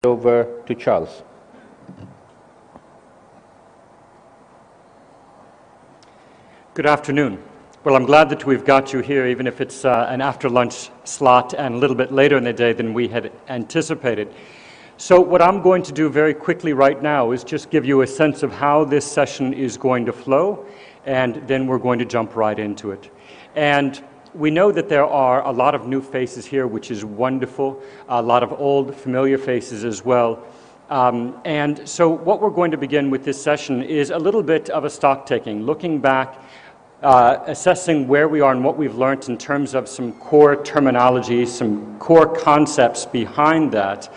Over to Charles. Good afternoon. Well, I'm glad that we've got you here, even if it's an after-lunch slot and a little bit later in the day than we had anticipated. So what I'm going to do very quickly right now is just give you a sense of how this session is going to flow, and then we're going to jump right into it. And we know that there are a lot of new faces here, which is wonderful, a lot of old familiar faces as well. And so what we're going to begin with this session is a little bit of a stock taking, looking back, assessing where we are and what we've learned in terms of some core terminology, some core concepts behind that,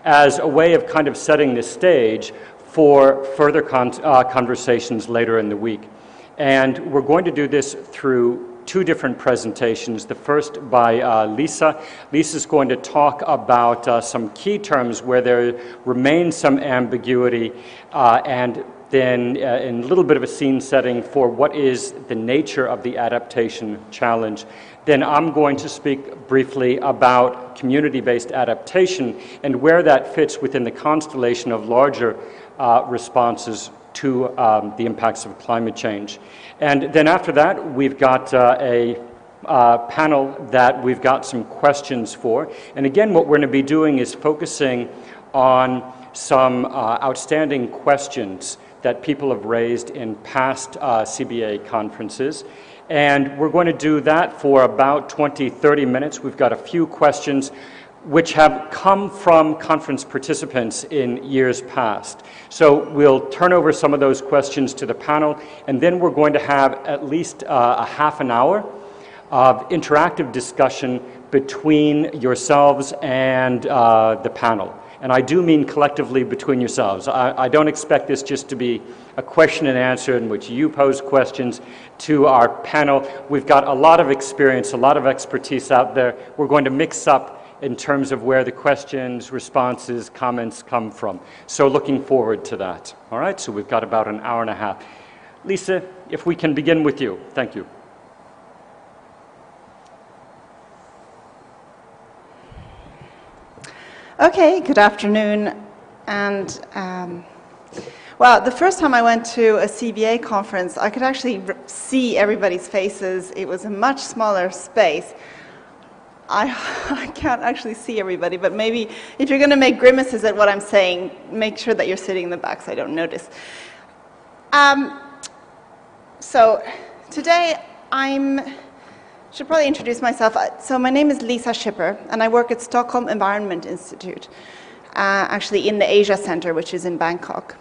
as a way of kind of setting the stage for further conversations later in the week. And we're going to do this through two different presentations. The first by Lisa. Lisa's going to talk about some key terms where there remains some ambiguity, and then in a little bit of a scene setting for what is the nature of the adaptation challenge. Then I'm going to speak briefly about community-based adaptation and where that fits within the constellation of larger responses to the impacts of climate change. And then after that, we've got a panel that we've got some questions for. And again, what we're going to be doing is focusing on some outstanding questions that people have raised in past CBA conferences. And we're going to do that for about 20-30 minutes. We've got a few questions which have come from conference participants in years past. So we'll turn over some of those questions to the panel, and then we're going to have at least a half an hour of interactive discussion between yourselves and the panel. And I do mean collectively between yourselves. I don't expect this just to be a question and answer in which you pose questions to our panel. We've got a lot of experience, a lot of expertise out there. We're going to mix up in terms of where the questions, responses, comments come from. So looking forward to that. All right, so we've got about an hour and a half. Lisa, if we can begin with you. Thank you. Okay, good afternoon. And well, the first time I went to a CBA conference, I could actually see everybody's faces. It was a much smaller space. I can't actually see everybody, but maybe if you're going to make grimaces at what I'm saying, make sure that you're sitting in the back so I don't notice. So today should probably introduce myself. So my name is Lisa Schipper, and I work at Stockholm Environment Institute, actually in the Asia Center, which is in Bangkok.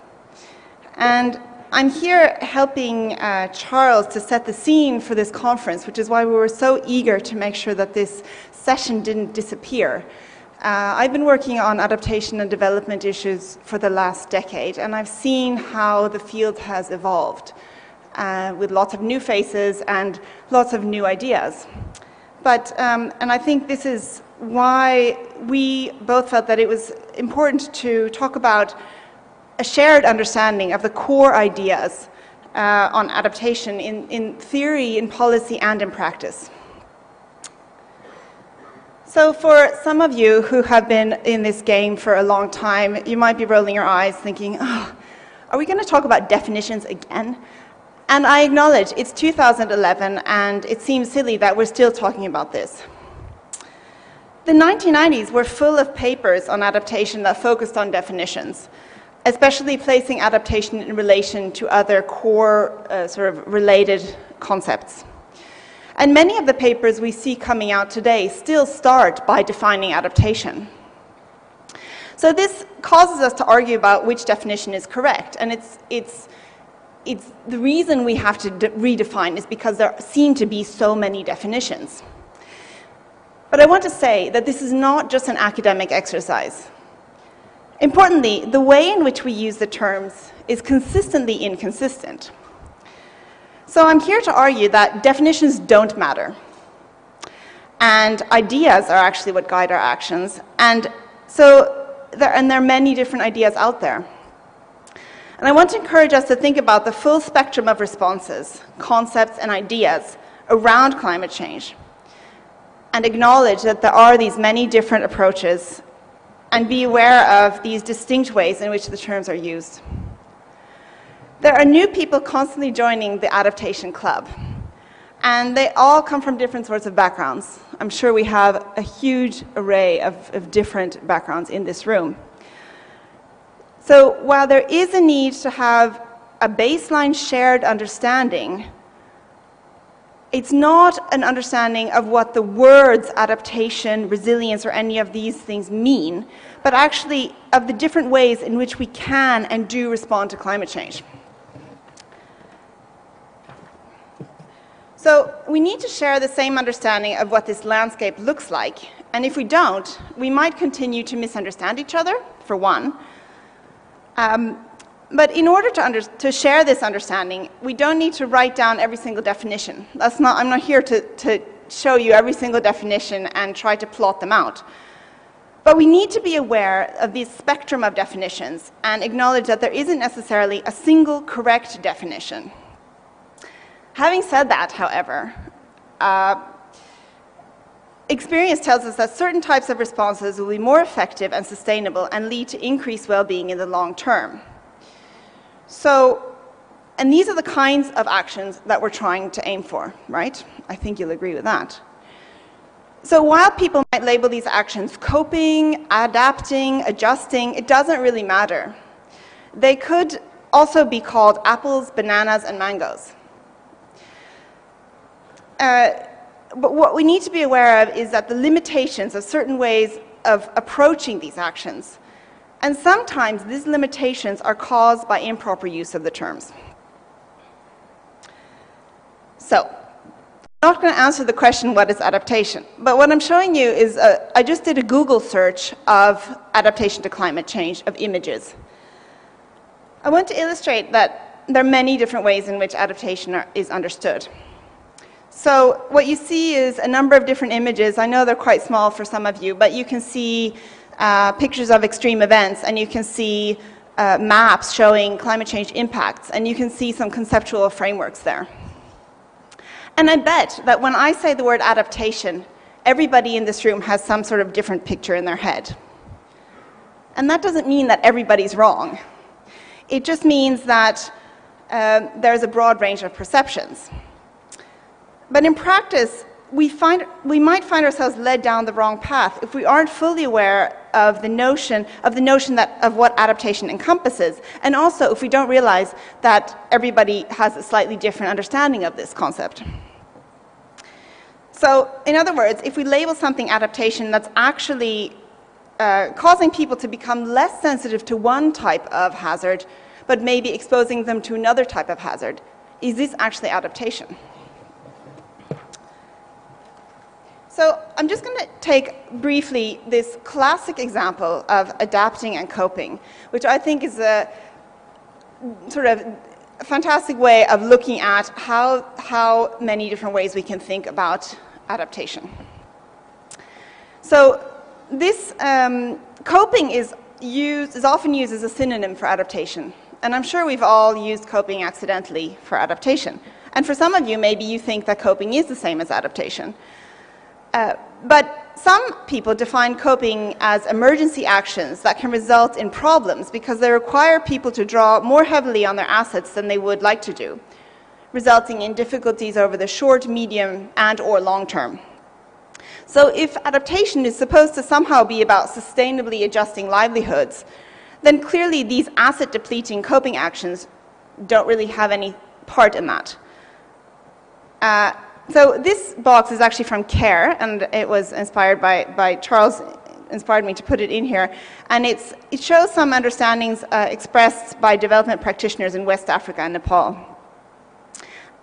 And I'm here helping Charles to set the scene for this conference, which is why we were so eager to make sure that this session didn't disappear. I've been working on adaptation and development issues for the last decade, and I've seen how the field has evolved with lots of new faces and lots of new ideas. But, and I think this is why we both felt that it was important to talk about a shared understanding of the core ideas on adaptation in theory, in policy, and in practice. So for some of you who have been in this game for a long time, you might be rolling your eyes thinking, oh, are we going to talk about definitions again? And I acknowledge it's 2011 and it seems silly that we're still talking about this. The 1990s were full of papers on adaptation that focused on definitions, especially placing adaptation in relation to other core sort of related concepts. And many of the papers we see coming out today still start by defining adaptation. So this causes us to argue about which definition is correct, and it's the reason we have to redefine is because there seem to be so many definitions. But I want to say that this is not just an academic exercise. Importantly, the way in which we use the terms is consistently inconsistent. So I'm here to argue that definitions don't matter, and ideas are actually what guide our actions, and so there are many different ideas out there. And I want to encourage us to think about the full spectrum of responses, concepts, and ideas around climate change, and acknowledge that there are these many different approaches and be aware of these distinct ways in which the terms are used. There are new people constantly joining the Adaptation Club, and they all come from different sorts of backgrounds. I'm sure we have a huge array of different backgrounds in this room. So while there is a need to have a baseline shared understanding, it's not an understanding of what the words adaptation, resilience, or any of these things mean, but actually of the different ways in which we can and do respond to climate change. So we need to share the same understanding of what this landscape looks like, and if we don't, we might continue to misunderstand each other, for one. But in order to share this understanding, we don't need to write down every single definition. I'm not here to show you every single definition and try to plot them out. But we need to be aware of this spectrum of definitions and acknowledge that there isn't necessarily a single correct definition. Having said that, however, experience tells us that certain types of responses will be more effective and sustainable and lead to increased well-being in the long term. So, and these are the kinds of actions that we're trying to aim for, right? I think you'll agree with that. So while people might label these actions coping, adapting, adjusting, it doesn't really matter. They could also be called apples, bananas, and mangoes. But what we need to be aware of is that the limitations of certain ways of approaching these actions, and sometimes these limitations are caused by improper use of the terms. So, I'm not going to answer the question, what is adaptation? But what I'm showing you is, I just did a Google search of adaptation to climate change of images. I want to illustrate that there are many different ways in which adaptation is understood. So what you see is a number of different images. I know they're quite small for some of you, but you can see pictures of extreme events, and you can see maps showing climate change impacts, and you can see some conceptual frameworks there. And I bet that when I say the word adaptation, everybody in this room has some sort of different picture in their head. And that doesn't mean that everybody's wrong. It just means that there's a broad range of perceptions. But in practice, we might find ourselves led down the wrong path if we aren't fully aware of the notion of what adaptation encompasses, and also if we don't realize that everybody has a slightly different understanding of this concept. So, in other words, if we label something adaptation that's actually causing people to become less sensitive to one type of hazard, but maybe exposing them to another type of hazard, is this actually adaptation? So I'm just going to take briefly this classic example of adapting and coping, which I think is a sort of fantastic way of looking at how many different ways we can think about adaptation. So this coping is often used as a synonym for adaptation. And I'm sure we've all used coping accidentally for adaptation. And for some of you, maybe you think that coping is the same as adaptation. But some people define coping as emergency actions that can result in problems because they require people to draw more heavily on their assets than they would like to do, resulting in difficulties over the short, medium, and/or long term. So if adaptation is supposed to somehow be about sustainably adjusting livelihoods, then clearly these asset-depleting coping actions don't really have any part in that. So this box is actually from CARE, and it was inspired by Charles, inspired me to put it in here. And it shows some understandings expressed by development practitioners in West Africa and Nepal.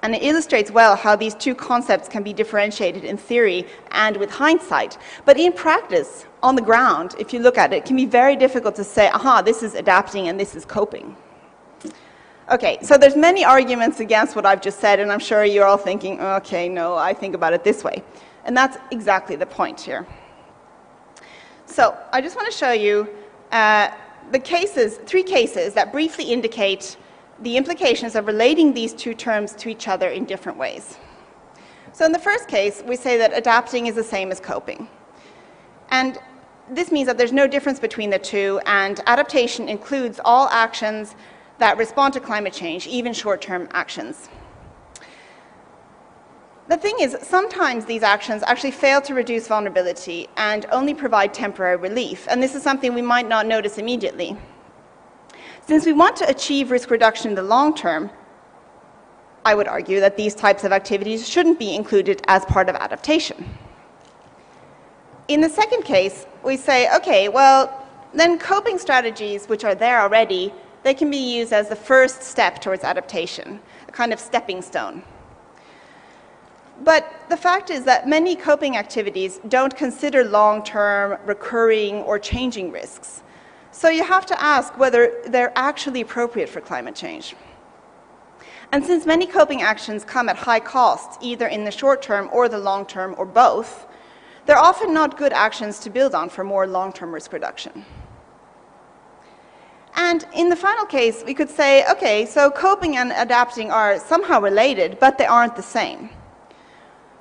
And it illustrates well how these two concepts can be differentiated in theory and with hindsight. But in practice, on the ground, if you look at it, it can be very difficult to say, aha, this is adapting and this is coping. Okay, so there's many arguments against what I've just said, and I'm sure you're all thinking, okay, no, I think about it this way. And that's exactly the point here. So I just want to show you three cases that briefly indicate the implications of relating these two terms to each other in different ways. So in the first case, we say that adapting is the same as coping. And this means that there's no difference between the two, and adaptation includes all actions that respond to climate change, even short-term actions. The thing is, sometimes these actions actually fail to reduce vulnerability and only provide temporary relief, and this is something we might not notice immediately. Since we want to achieve risk reduction in the long term, I would argue that these types of activities shouldn't be included as part of adaptation. In the second case, we say, okay, well, then coping strategies which are there already, they can be used as the first step towards adaptation, a kind of stepping stone. But the fact is that many coping activities don't consider long-term, recurring, or changing risks. So you have to ask whether they're actually appropriate for climate change. And since many coping actions come at high costs, either in the short term or the long term, or both, they're often not good actions to build on for more long-term risk reduction. And in the final case, we could say, okay, so coping and adapting are somehow related, but they aren't the same.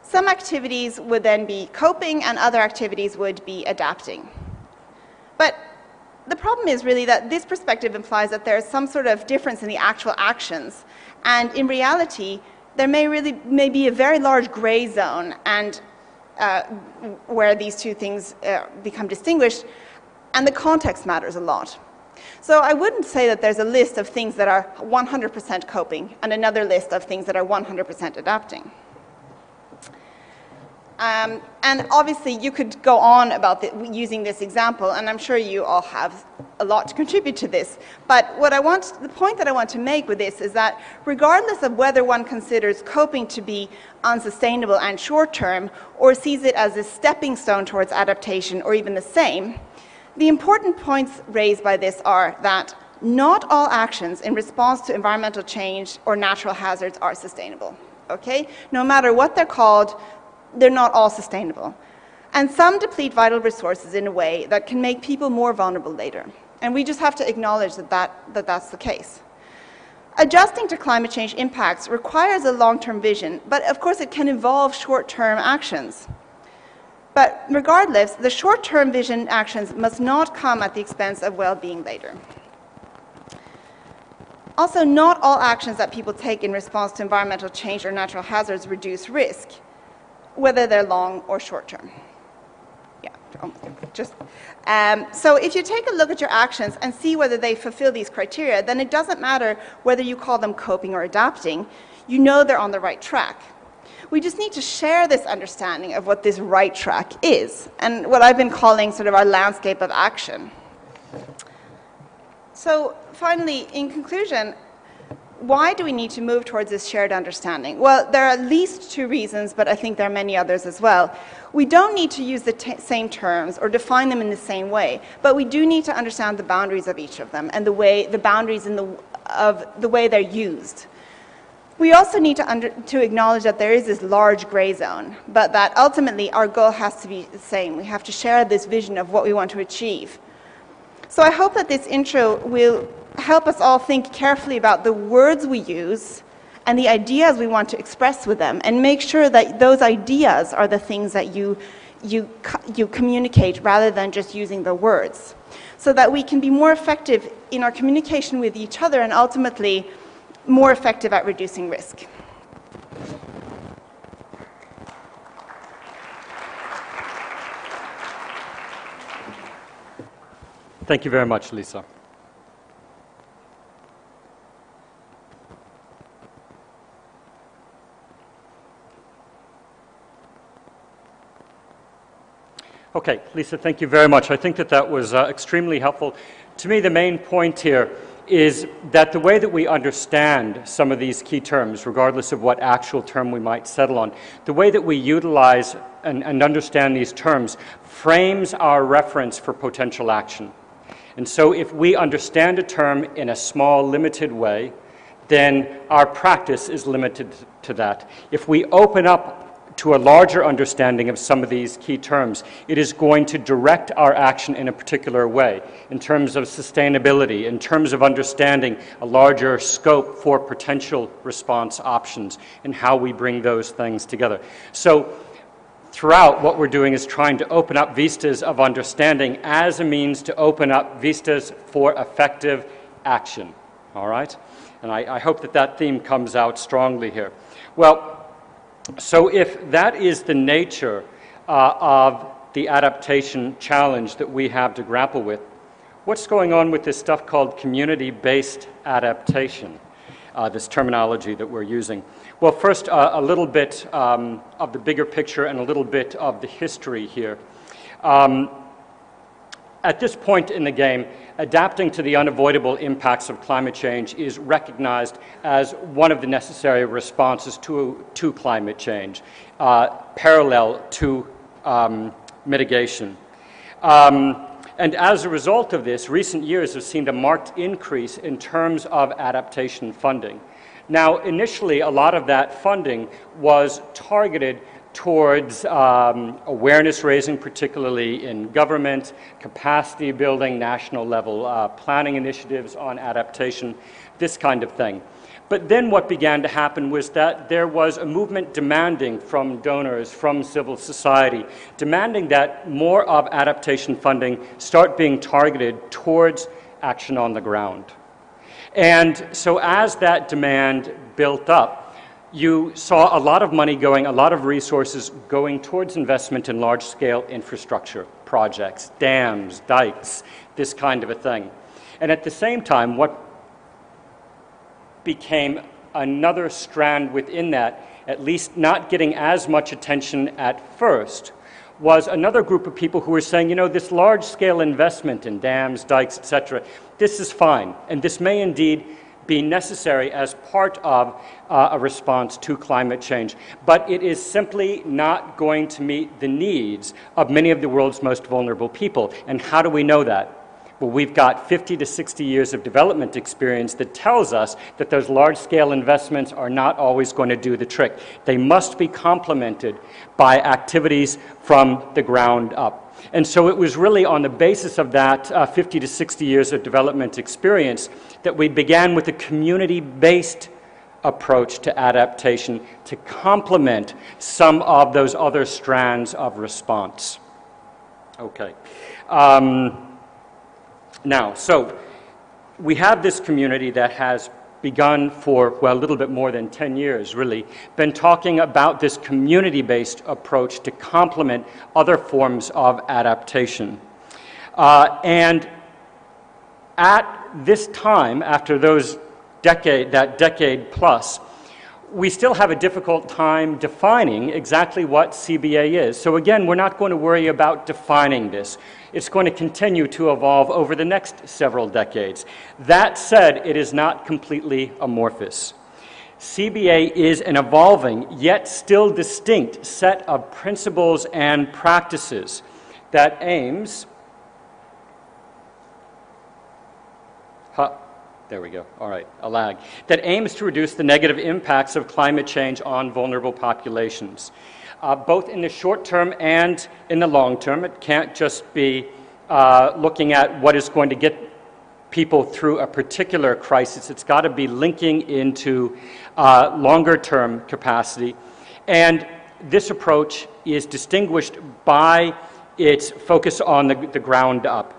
Some activities would then be coping and other activities would be adapting. But the problem is really that this perspective implies that there is some sort of difference in the actual actions, and in reality there may be a very large gray zone and where these two things become distinguished, and the context matters a lot. So I wouldn't say that there's a list of things that are 100% coping and another list of things that are 100% adapting. And obviously you could go on about using this example, and I'm sure you all have a lot to contribute to this. But the point that I want to make with this is that regardless of whether one considers coping to be unsustainable and short-term, or sees it as a stepping stone towards adaptation, or even the same, the important points raised by this are that not all actions in response to environmental change or natural hazards are sustainable. Okay? No matter what they're called, they're not all sustainable. And some deplete vital resources in a way that can make people more vulnerable later. And we just have to acknowledge that's the case. Adjusting to climate change impacts requires a long-term vision, but of course it can involve short-term actions. But regardless, the short-term vision actions must not come at the expense of well-being later. Also, not all actions that people take in response to environmental change or natural hazards reduce risk, whether they're long or short-term. So if you take a look at your actions and see whether they fulfill these criteria, then it doesn't matter whether you call them coping or adapting. You know they're on the right track. We just need to share this understanding of what this right track is, and what I've been calling sort of our landscape of action. So finally, in conclusion, why do we need to move towards this shared understanding? Well, there are at least two reasons, but I think there are many others as well. We don't need to use the same terms or define them in the same way, but we do need to understand the boundaries of each of them and the boundaries of the way they're used. We also need to acknowledge that there is this large gray zone, but that ultimately our goal has to be the same. We have to share this vision of what we want to achieve. So I hope that this intro will help us all think carefully about the words we use and the ideas we want to express with them, and make sure that those ideas are the things that you communicate rather than just using the words, so that we can be more effective in our communication with each other and ultimately more effective at reducing risk. Thank you very much, Lisa. Okay, Lisa, thank you very much. I think that was extremely helpful. To me, the main point here is that the way that we understand some of these key terms, regardless of what actual term we might settle on, the way that we utilize and understand these terms frames our reference for potential action. And so if we understand a term in a small, limited way, then our practice is limited to that. If we open up to a larger understanding of some of these key terms, it is going to direct our action in a particular way, in terms of sustainability, in terms of understanding a larger scope for potential response options, and how we bring those things together. So throughout, what we're doing is trying to open up vistas of understanding as a means to open up vistas for effective action, all right? And I hope that that theme comes out strongly here. Well, so if that is the nature of the adaptation challenge that we have to grapple with, what's going on with this stuff called community-based adaptation, this terminology that we're using? Well, first, a little bit of the bigger picture and a little bit of the history here. At this point in the game, adapting to the unavoidable impacts of climate change is recognized as one of the necessary responses to climate change, parallel to mitigation. And as a result of this, recent years have seen a marked increase in terms of adaptation funding. Now, initially, a lot of that funding was targeted towards awareness raising, particularly in government, capacity building, national level planning initiatives on adaptation, this kind of thing. But then what began to happen was that there was a movement demanding from donors, from civil society, demanding that more of adaptation funding start being targeted towards action on the ground. And so as that demand built up, you saw a lot of money going, a lot of resources going towards investment in large-scale infrastructure projects, dams, dikes, this kind of a thing. And at the same time, what became another strand within that, at least not getting as much attention at first, was another group of people who were saying, you know, this large-scale investment in dams, dikes, etc., this is fine, and this may indeed be necessary as part of a response to climate change, but it is simply not going to meet the needs of many of the world's most vulnerable people. And how do we know that? Well, we've got 50 to 60 years of development experience that tells us that those large-scale investments are not always going to do the trick. They must be complemented by activities from the ground up. And so it was really on the basis of that 50 to 60 years of development experience that we began with a community-based approach to adaptation to complement some of those other strands of response. Okay. Now, so we have this community that has begun for, well, a little bit more than 10 years, really, been talking about this community-based approach to complement other forms of adaptation. And at this time, after that decade plus, we still have a difficult time defining exactly what CBA is. So again, we're not going to worry about defining this. It's going to continue to evolve over the next several decades. That said, it is not completely amorphous. CBA is an evolving, yet still distinct set of principles and practices that aims there we go. All right, a lag. That aims to reduce the negative impacts of climate change on vulnerable populations, both in the short term and in the long term. It can't just be looking at what is going to get people through a particular crisis. It's got to be linking into longer term capacity. And this approach is distinguished by its focus on the ground up.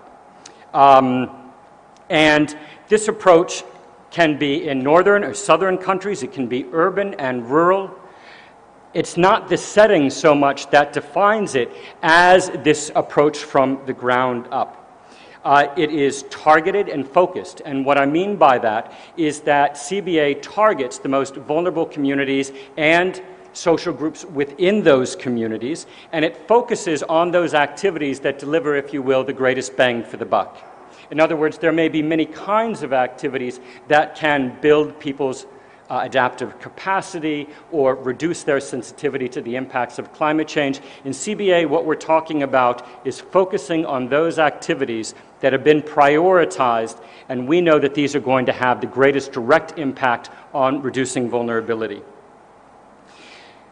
And this approach can be in northern or southern countries. It can be urban and rural. It's not the setting so much that defines it as this approach from the ground up. It is targeted and focused. And what I mean by that is that CBA targets the most vulnerable communities and social groups within those communities, and it focuses on those activities that deliver, if you will, the greatest bang for the buck. In other words, there may be many kinds of activities that can build people's adaptive capacity or reduce their sensitivity to the impacts of climate change. In CBA, what we're talking about is focusing on those activities that have been prioritized, and we know that these are going to have the greatest direct impact on reducing vulnerability.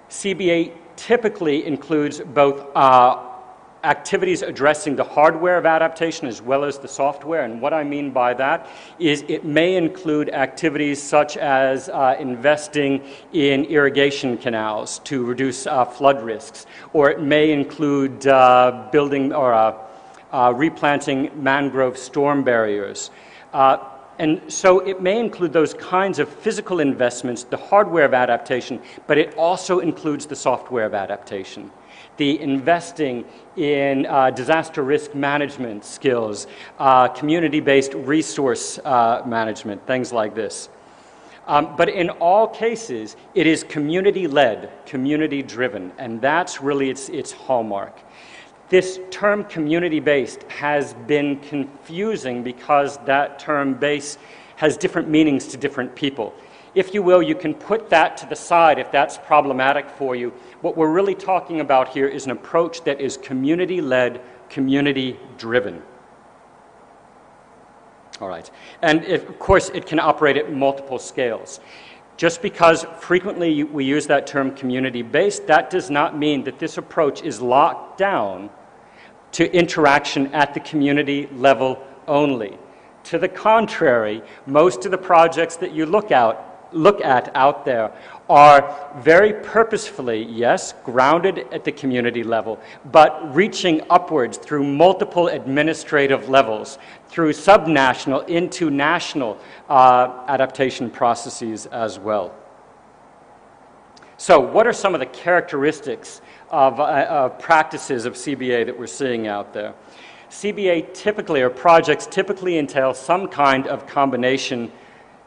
CBA typically includes both activities addressing the hardware of adaptation as well as the software. And what I mean by that is it may include activities such as investing in irrigation canals to reduce flood risks, or it may include building or replanting mangrove storm barriers. And so it may include those kinds of physical investments, the hardware of adaptation, but it also includes the software of adaptation. The investing in disaster risk management skills, community-based resource management, things like this. But in all cases, it is community-led, community-driven, and that's really its hallmark. This term community-based has been confusing because that term base has different meanings to different people. If you will, you can put that to the side if that's problematic for you. What we're really talking about here is an approach that is community-led, community-driven. All right. And of course, it can operate at multiple scales. Just because frequently we use that term community-based, that does not mean that this approach is locked down to interaction at the community level only. To the contrary, most of the projects that you look at out there are very purposefully, yes, grounded at the community level, but reaching upwards through multiple administrative levels, through subnational into national adaptation processes as well. So what are some of the characteristics of practices of CBA that we're seeing out there? CBA typically, or projects typically entail some kind of combination,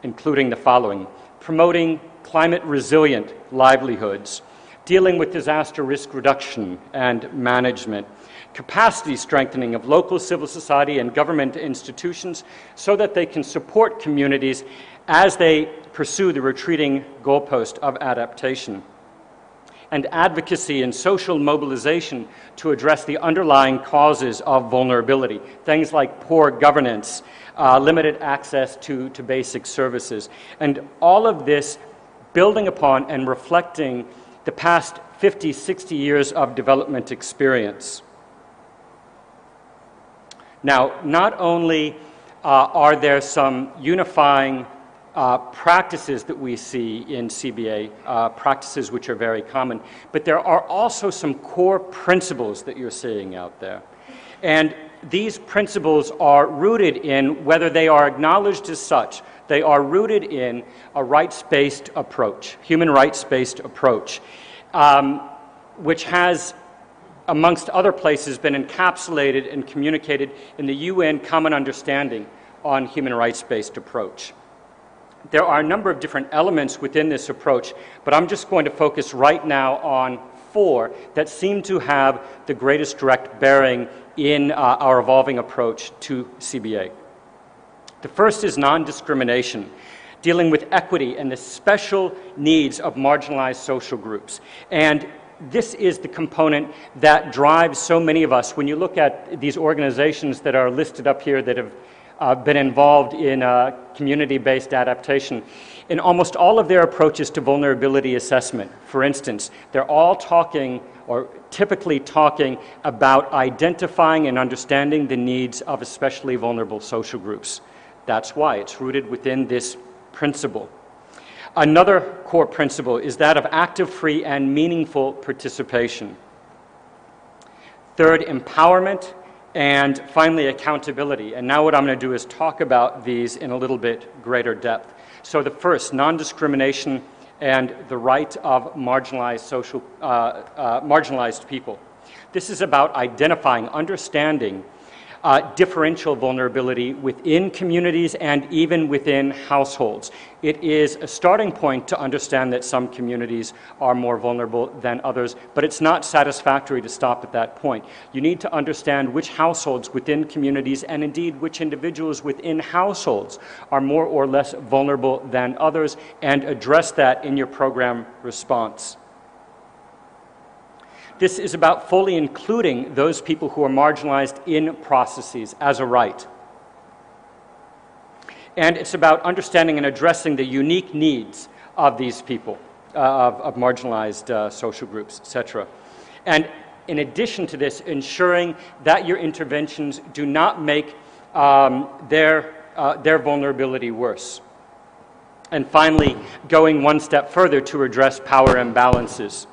including the following: promoting climate resilient livelihoods, dealing with disaster risk reduction and management, capacity strengthening of local civil society and government institutions so that they can support communities as they pursue the retreating goalpost of adaptation, and advocacy and social mobilization to address the underlying causes of vulnerability, things like poor governance, limited access to basic services, and all of this building upon and reflecting the past 50, 60 years of development experience. Now, not only are there some unifying practices that we see in CBA, practices which are very common, but there are also some core principles that you're seeing out there. And these principles are rooted in, whether they are acknowledged as such, they are rooted in a rights-based approach, human rights-based approach, which has, amongst other places, been encapsulated and communicated in the UN Common Understanding on Human Rights-Based Approach. There are a number of different elements within this approach, but I'm just going to focus right now on 4 that seem to have the greatest direct bearing in our evolving approach to CBA. The first is non-discrimination, dealing with equity and the special needs of marginalized social groups. And this is the component that drives so many of us. When you look at these organizations that are listed up here that have been involved in community-based adaptation, in almost all of their approaches to vulnerability assessment, for instance, they're all talking, or typically talking, about identifying and understanding the needs of especially vulnerable social groups. That's why it's rooted within this principle. Another core principle is that of active, free, and meaningful participation. Third, empowerment. And finally, accountability. And now what I'm going to do is talk about these in a little bit greater depth. So the first, non-discrimination and the right of marginalized people. This is about identifying, understanding differential vulnerability within communities and even within households. It is a starting point to understand that some communities are more vulnerable than others, but it's not satisfactory to stop at that point. You need to understand which households within communities, and indeed which individuals within households, are more or less vulnerable than others, and address that in your program response. This is about fully including those people who are marginalized in processes as a right. And it's about understanding and addressing the unique needs of these people, of marginalized social groups, etc. And in addition to this, ensuring that your interventions do not make their vulnerability worse. And finally, going one step further to address power imbalances.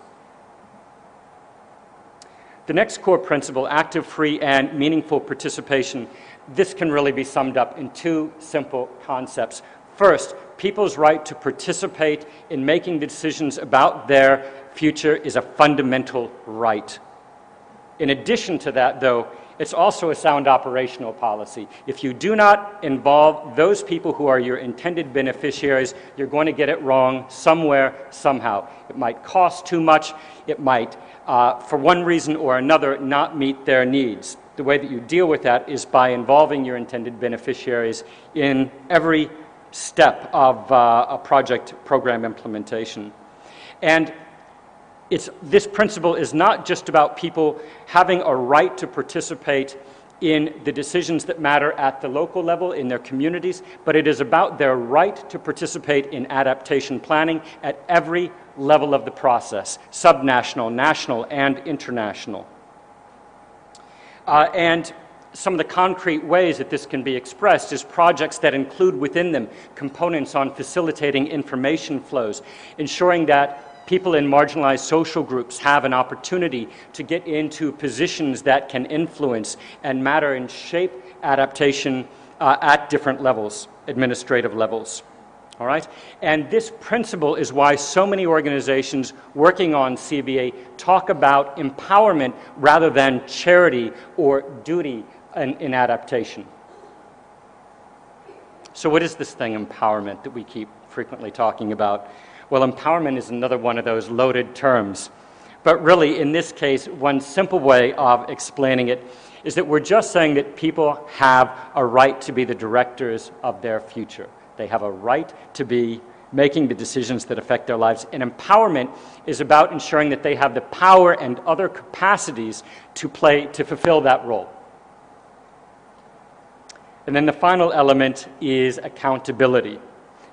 The next core principle, active, free, and meaningful participation, this can really be summed up in two simple concepts. First, people's right to participate in making decisions about their future is a fundamental right. In addition to that, though, it's also a sound operational policy. If you do not involve those people who are your intended beneficiaries, you're going to get it wrong somewhere, somehow. It might cost too much. It might, for one reason or another, not meet their needs. The way that you deal with that is by involving your intended beneficiaries in every step of a project program implementation. And this principle is not just about people having a right to participate in the decisions that matter at the local level in their communities, but it is about their right to participate in adaptation planning at every level of the process, subnational, national, and international. And some of the concrete ways that this can be expressed is projects that include within them components on facilitating information flows, ensuring that people in marginalized social groups have an opportunity to get into positions that can influence and matter and shape adaptation at different levels, administrative levels. All right? And this principle is why so many organizations working on CBA talk about empowerment rather than charity or duty in adaptation. So what is this thing, empowerment, that we keep frequently talking about? Well, empowerment is another one of those loaded terms. But really, in this case, one simple way of explaining it is that we're just saying that people have a right to be the directors of their future. They have a right to be making the decisions that affect their lives. And empowerment is about ensuring that they have the power and other capacities to fulfill that role. And then the final element is accountability.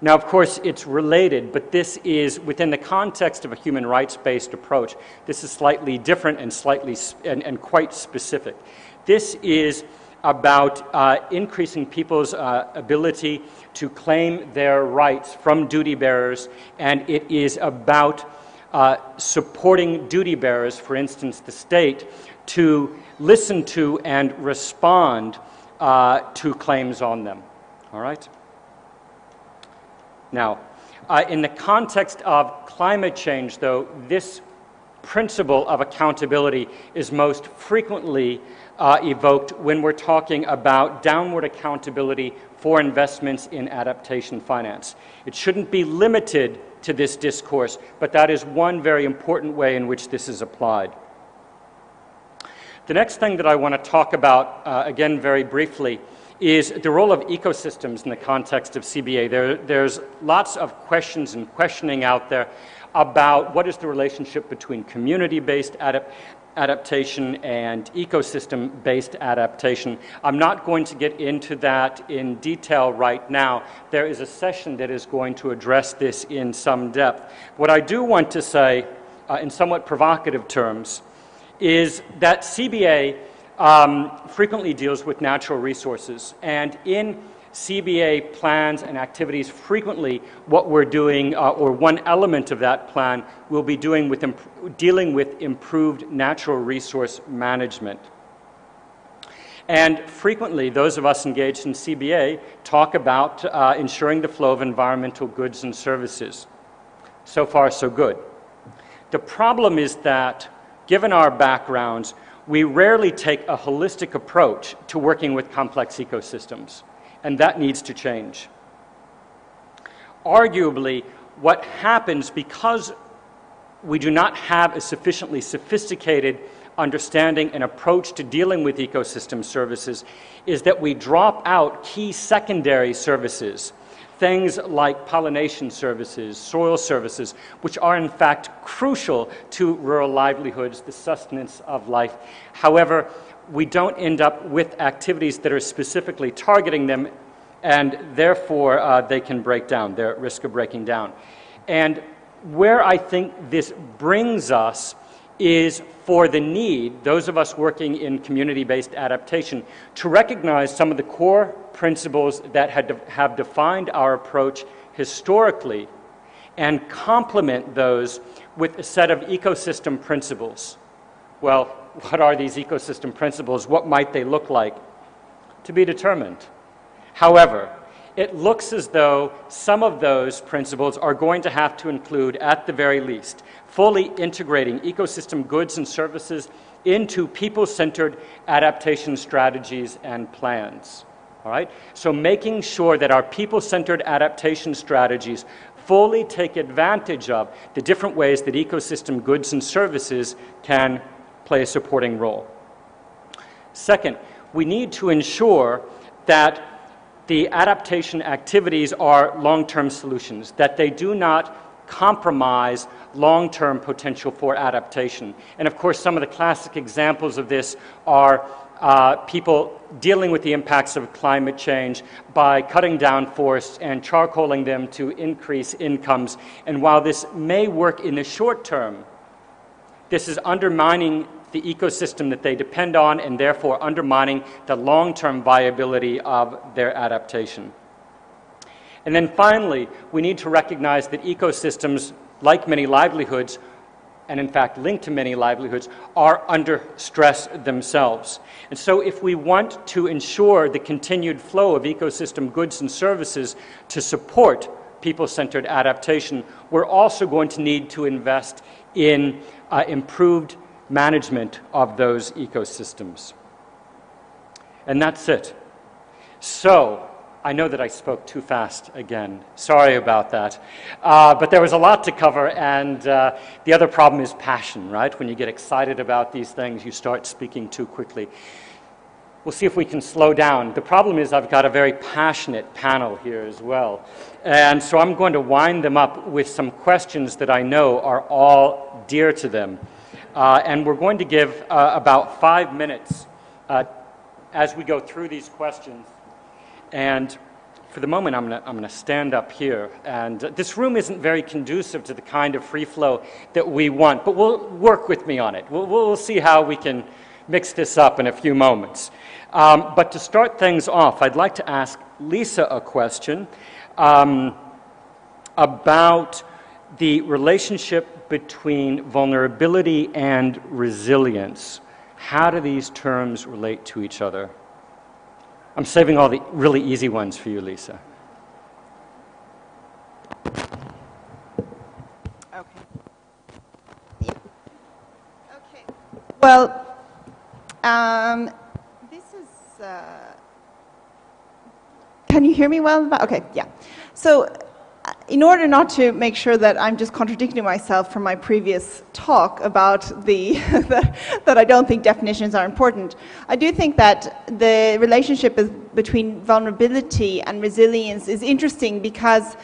Now, of course, it's related, but this is within the context of a human rights-based approach. This is slightly different and quite specific. This is about increasing people's ability to claim their rights from duty bearers, and it is about supporting duty bearers, for instance, the state, to listen to and respond to claims on them. All right? Now, in the context of climate change, though, this principle of accountability is most frequently evoked when we're talking about downward accountability for investments in adaptation finance. It shouldn't be limited to this discourse, but that is one very important way in which this is applied. The next thing that I want to talk about, again very briefly, is the role of ecosystems in the context of CBA. There's lots of questions and questioning out there about what is the relationship between community-based adaptation and ecosystem-based adaptation. I'm not going to get into that in detail right now. There is a session that is going to address this in some depth. What I do want to say, in somewhat provocative terms, is that CBA frequently deals with natural resources, and in CBA plans and activities, frequently what we're doing, or one element of that plan, will be dealing with improved natural resource management. And frequently, those of us engaged in CBA talk about ensuring the flow of environmental goods and services. So far, so good. The problem is that, given our backgrounds, we rarely take a holistic approach to working with complex ecosystems, and that needs to change. Arguably, what happens because we do not have a sufficiently sophisticated understanding and approach to dealing with ecosystem services is that we drop out key secondary services, things like pollination services, soil services, which are in fact crucial to rural livelihoods, the sustenance of life. However, we don't end up with activities that are specifically targeting them, and therefore they can break down. They're at risk of breaking down. And where I think this brings us is for the need, those of us working in community-based adaptation, to recognize some of the core principles that have defined our approach historically and complement those with a set of ecosystem principles. Well, what are these ecosystem principles? What might they look like? To be determined. However, it looks as though some of those principles are going to have to include, at the very least, fully integrating ecosystem goods and services into people-centered adaptation strategies and plans. All right? So making sure that our people-centered adaptation strategies fully take advantage of the different ways that ecosystem goods and services can play a supporting role. Second, we need to ensure that the adaptation activities are long-term solutions, that they do not compromise long-term potential for adaptation. And of course, some of the classic examples of this are people dealing with the impacts of climate change by cutting down forests and charcoaling them to increase incomes. And while this may work in the short term, this is undermining the ecosystem that they depend on and therefore undermining the long-term viability of their adaptation. And then finally, we need to recognize that ecosystems, like many livelihoods, and in fact linked to many livelihoods, are under stress themselves. And so if we want to ensure the continued flow of ecosystem goods and services to support people-centered adaptation, we're also going to need to invest in improved management of those ecosystems. And that's it. So, I know that I spoke too fast again. Sorry about that. But there was a lot to cover, and the other problem is passion, right? When you get excited about these things, you start speaking too quickly. We'll see if we can slow down. The problem is I've got a very passionate panel here as well. And so I'm going to wind them up with some questions that I know are all dear to them. And we're going to give about 5 minutes as we go through these questions. And for the moment, I'm going to stand up here. And this room isn't very conducive to the kind of free flow that we want, but we'll work with me on it. We'll see how we can mix this up in a few moments. But to start things off, I'd like to ask Lisa a question about the relationship between vulnerability and resilience. How do these terms relate to each other? I'm saving all the really easy ones for you, Lisa. Okay. Yeah. Okay. Well, this is. Can you hear me well? Okay. Yeah. So, in order not to make sure that I'm just contradicting myself from my previous talk about that I don't think definitions are important, I do think that the relationship between vulnerability and resilience is interesting because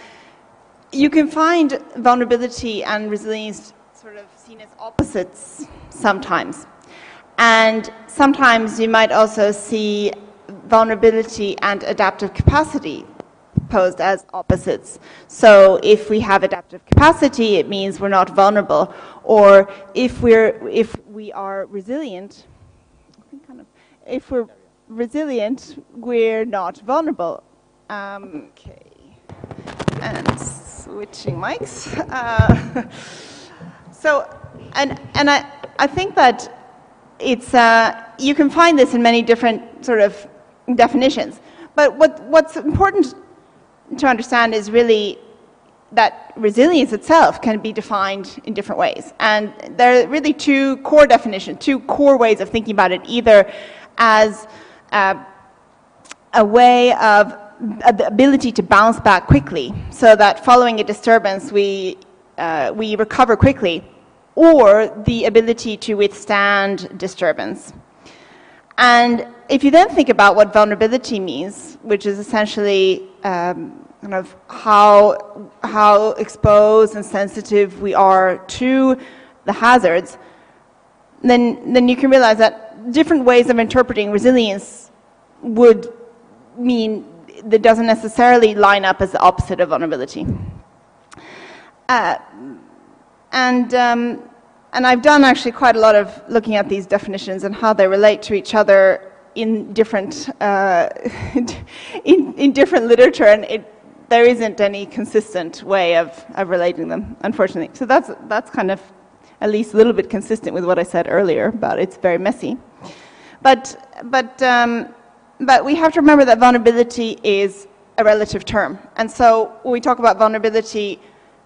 you can find vulnerability and resilience sort of seen as opposites sometimes. And sometimes you might also see vulnerability and adaptive capacity posed as opposites. So if we have adaptive capacity, it means we're not vulnerable. Or if we are resilient, if we're resilient, we're not vulnerable. Okay, and switching mics. I think that it's you can find this in many different sort of definitions. But what's important to understand is really that resilience itself can be defined in different ways. And there are really two core definitions, two core ways of thinking about it, either as a way of the ability to bounce back quickly, so that following a disturbance we recover quickly, or the ability to withstand disturbance. And if you then think about what vulnerability means, which is essentially kind of how exposed and sensitive we are to the hazards, then you can realize that different ways of interpreting resilience would mean that doesn't necessarily line up as the opposite of vulnerability. And I've done actually quite a lot of looking at these definitions and how they relate to each other in different, in different literature, and there isn't any consistent way of relating them, unfortunately. So that's kind of at least a little bit consistent with what I said earlier about it's very messy. But we have to remember that vulnerability is a relative term. And so when we talk about vulnerability,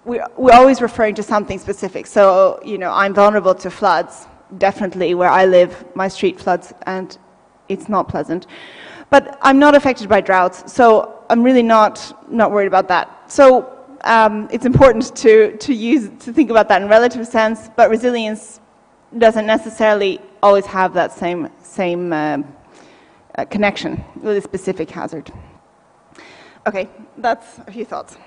we're always referring to something specific. So, you know, I'm vulnerable to floods. Definitely where I live, my street floods, and it's not pleasant. But I'm not affected by droughts, so I'm really not worried about that. So it's important to think about that in relative sense, but resilience doesn't necessarily always have that same connection with a specific hazard. Okay, that's a few thoughts.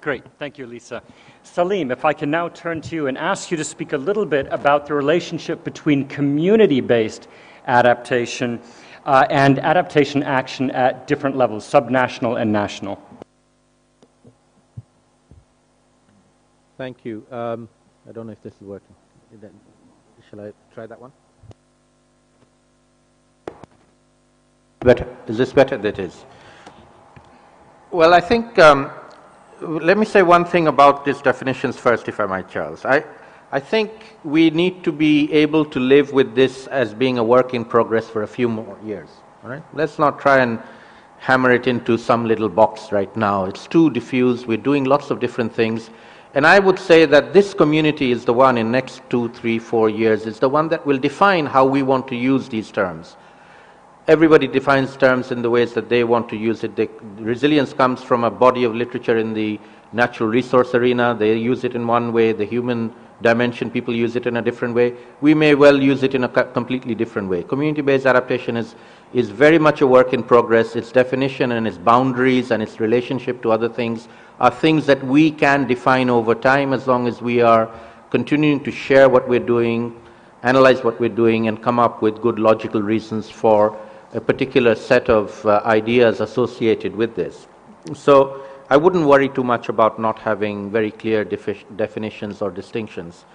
Great, thank you, Lisa. Salim, if I can now turn to you and ask you to speak a little bit about the relationship between community-based adaptation and adaptation action at different levels, subnational and national. Thank you. I don't know if this is working. Shall I try that one? Better. Is this better? That is. Well, I think, let me say one thing about these definitions first, if I might, Charles. I think we need to be able to live with this as being a work in progress for a few more years. All right? Let's not try and hammer it into some little box right now. It's too diffuse. We're doing lots of different things. And I would say that this community is the one in next 2, 3, 4 years, is the one that will define how we want to use these terms. Everybody defines terms in the ways that they want to use it. Resilience comes from a body of literature in the natural resource arena. They use it in one way. The human dimension, people use it in a different way. We may well use it in a completely different way. Community-based adaptation is very much a work in progress. Its definition and its boundaries and its relationship to other things are things that we can define over time as long as we are continuing to share what we're doing, analyze what we're doing, and come up with good logical reasons for a particular set of ideas associated with this. So I wouldn't worry too much about not having very clear definitions or distinctions.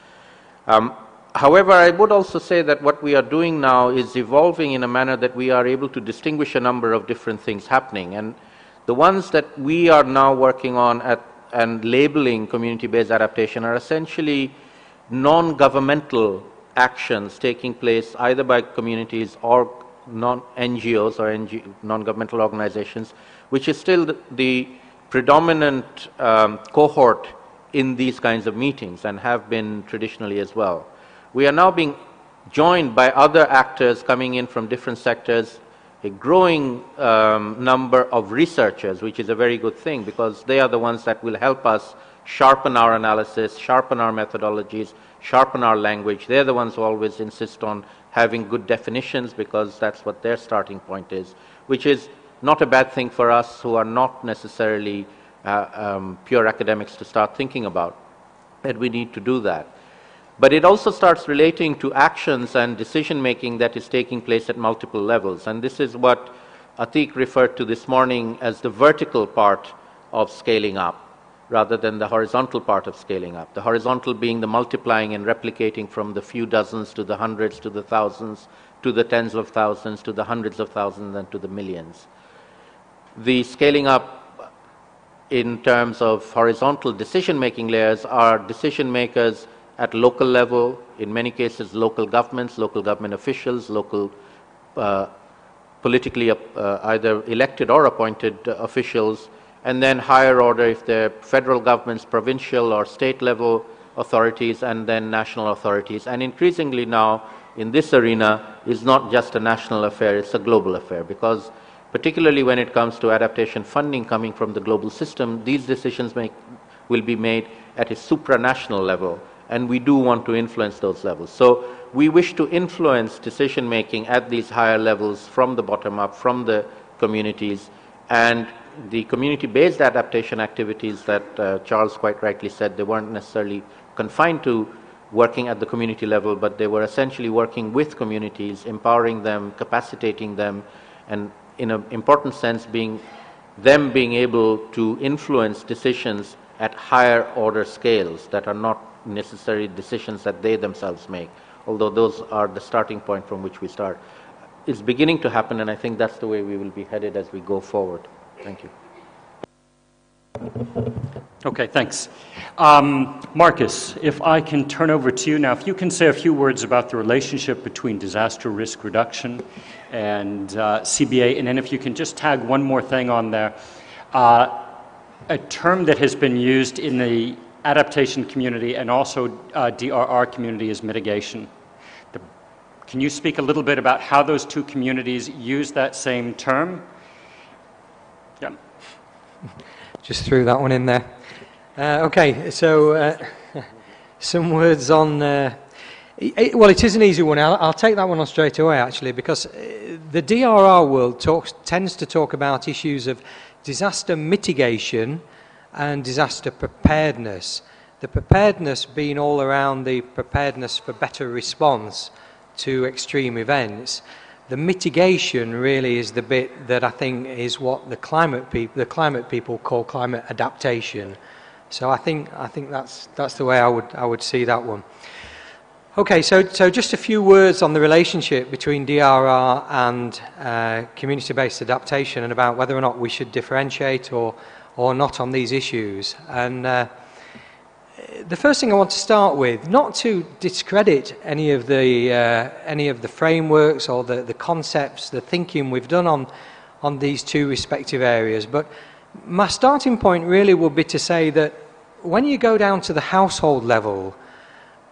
However, I would also say that what we are doing now is evolving in a manner that we are able to distinguish a number of different things happening. And the ones that we are now working on and labeling community-based adaptation are essentially non-governmental actions taking place either by communities or non-NGOs or non-governmental organizations, which is still the predominant cohort in these kinds of meetings and have been traditionally as well. We are now being joined by other actors coming in from different sectors, a growing number of researchers, which is a very good thing because they are the ones that will help us sharpen our analysis, sharpen our methodologies, sharpen our language. They're the ones who always insist on having good definitions because that's what their starting point is, which is not a bad thing for us who are not necessarily pure academics to start thinking about, that we need to do that. But it also starts relating to actions and decision making that is taking place at multiple levels. And this is what Atiq referred to this morning as the vertical part of scaling up rather than the horizontal part of scaling up. The horizontal being the multiplying and replicating from the few dozens to the hundreds to the thousands to the tens of thousands to the hundreds of thousands and to the millions. The scaling up in terms of horizontal decision-making layers are decision makers at local level, in many cases local governments, local government officials, local politically either elected or appointed officials, and then higher order if they're federal governments, provincial or state level authorities, and then national authorities. And increasingly now in this arena is not just a national affair, it's a global affair, because particularly when it comes to adaptation funding coming from the global system, these decisions will be made at a supranational level, and we do want to influence those levels. So we wish to influence decision making at these higher levels from the bottom up, from the communities, and the community-based adaptation activities that Charles quite rightly said, they weren't necessarily confined to working at the community level, but they were essentially working with communities, empowering them, capacitating them, and in an important sense being able to influence decisions at higher order scales that are not necessary decisions that they themselves make, although those are the starting point from which we start, is beginning to happen, and I think that's the way we will be headed as we go forward. Thank you. Okay, thanks. Marcus, if I can turn over to you now, if you can say a few words about the relationship between disaster risk reduction and CBA, and then if you can just tag one more thing on there. A term that has been used in the adaptation community and also DRR community is mitigation. Can you speak a little bit about how those two communities use that same term? Yeah. Just threw that one in there. Okay, so some words on... well, it is an easy one. I'll take that one on straight away, actually, because the DRR world tends to talk about issues of disaster mitigation and disaster preparedness. The preparedness being all around the preparedness for better response to extreme events. The mitigation really is the bit that I think is what the climate people call climate adaptation. So I think that's the way I would see that one. Okay, so just a few words on the relationship between DRR and community-based adaptation, and about whether or not we should differentiate or not on these issues. And the first thing I want to start with, not to discredit any of the frameworks or the concepts, the thinking we've done on these two respective areas, but my starting point really would be to say that when you go down to the household level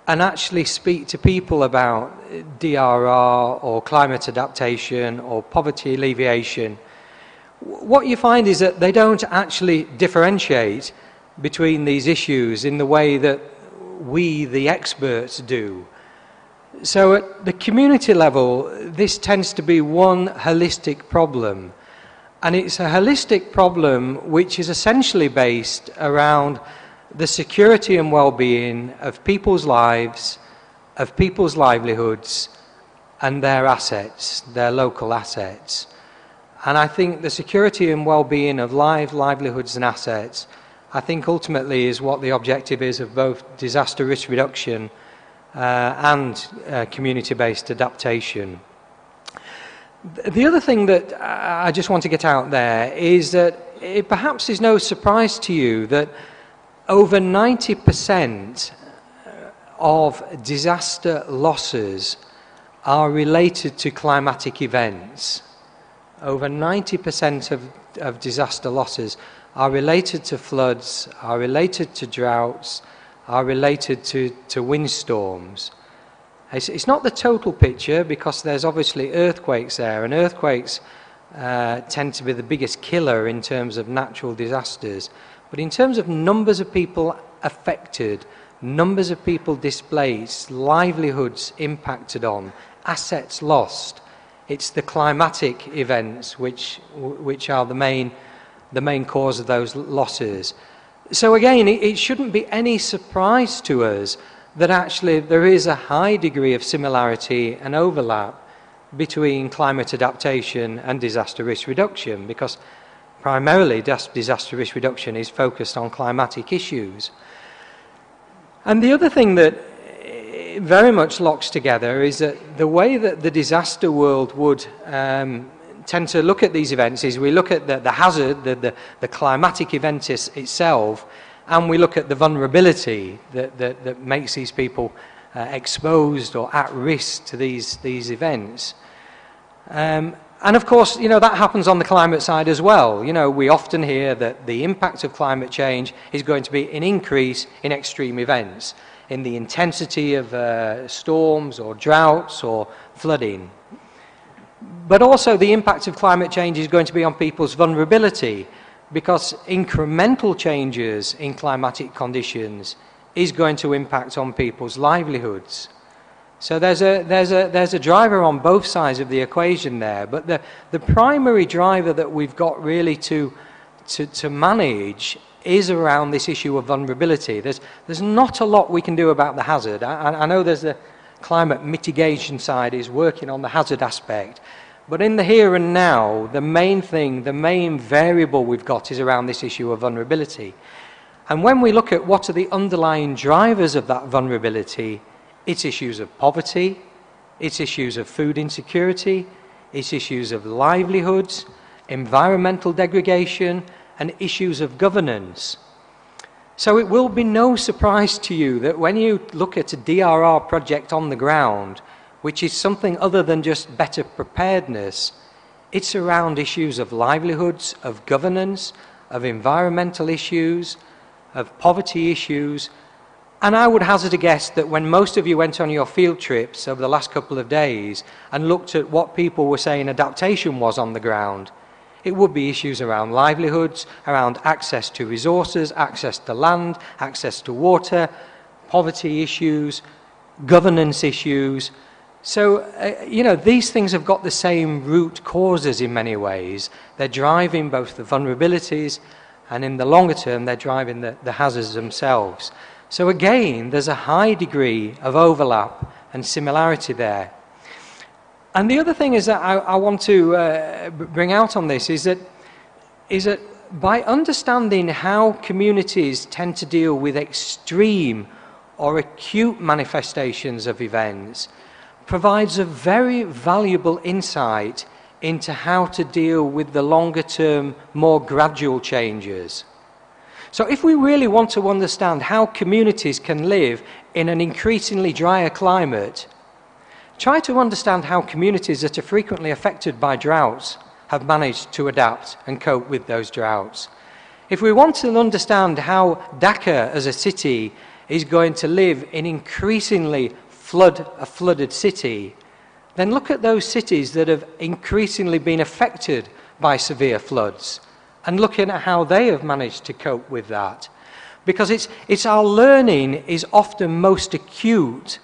and actually speak to people about DRR or climate adaptation or poverty alleviation, what you find is that they don't actually differentiate between these issues in the way that we, the experts, do. So at the community level, this tends to be one holistic problem. And it's a holistic problem which is essentially based around the security and well-being of people's lives, of people's livelihoods, and their assets, their local assets. And I think the security and well-being of livelihoods and assets, I think ultimately is what the objective is of both disaster risk reduction and community-based adaptation. The other thing that I just want to get out there is that it perhaps is no surprise to you that over 90% of disaster losses are related to climatic events. Over 90% of disaster losses are related to floods, are related to droughts, are related to windstorms. It's not the total picture, because there's obviously earthquakes there, and earthquakes tend to be the biggest killer in terms of natural disasters. But in terms of numbers of people affected, numbers of people displaced, livelihoods impacted on, assets lost, it's the climatic events which are the main cause of those losses. So again, it shouldn't be any surprise to us that actually there is a high degree of similarity and overlap between climate adaptation and disaster risk reduction, because primarily disaster risk reduction is focused on climatic issues. And the other thing that very much locks together is that the way that the disaster world would tend to look at these events is we look at the hazard, the climatic event itself, and we look at the vulnerability that makes these people exposed or at risk to these events. And of course, you know, that happens on the climate side as well. You know, we often hear that the impact of climate change is going to be an increase in extreme events, in the intensity of storms or droughts or flooding. But also the impact of climate change is going to be on people's vulnerability, because incremental changes in climatic conditions is going to impact on people's livelihoods. So there's a driver on both sides of the equation there, but the primary driver that we've got really to manage is around this issue of vulnerability. There's not a lot we can do about the hazard. I know there's the climate mitigation side is working on the hazard aspect, but in the here and now, the main variable we've got is around this issue of vulnerability. And when we look at what are the underlying drivers of that vulnerability, it's issues of poverty, it's issues of food insecurity, it's issues of livelihoods, environmental degradation, and issues of governance. So it will be no surprise to you that when you look at a DRR project on the ground, which is something other than just better preparedness, it's around issues of livelihoods, of governance, of environmental issues, of poverty issues. And I would hazard a guess that when most of you went on your field trips over the last couple of days and looked at what people were saying adaptation was on the ground, it would be issues around livelihoods, around access to resources, access to land, access to water, poverty issues, governance issues. So, you know, these things have got the same root causes in many ways. They're driving both the vulnerabilities, and in the longer term, they're driving the hazards themselves. So again, there's a high degree of overlap and similarity there. And the other thing is that I want to bring out on this is that by understanding how communities tend to deal with extreme or acute manifestations of events provides a very valuable insight into how to deal with the longer term, more gradual changes. So if we really want to understand how communities can live in an increasingly drier climate, try to understand how communities that are frequently affected by droughts have managed to adapt and cope with those droughts. If we want to understand how Dhaka as a city is going to live in increasingly a flooded city, then look at those cities that have increasingly been affected by severe floods and looking at how they have managed to cope with that. Because it's our learning is often most acute.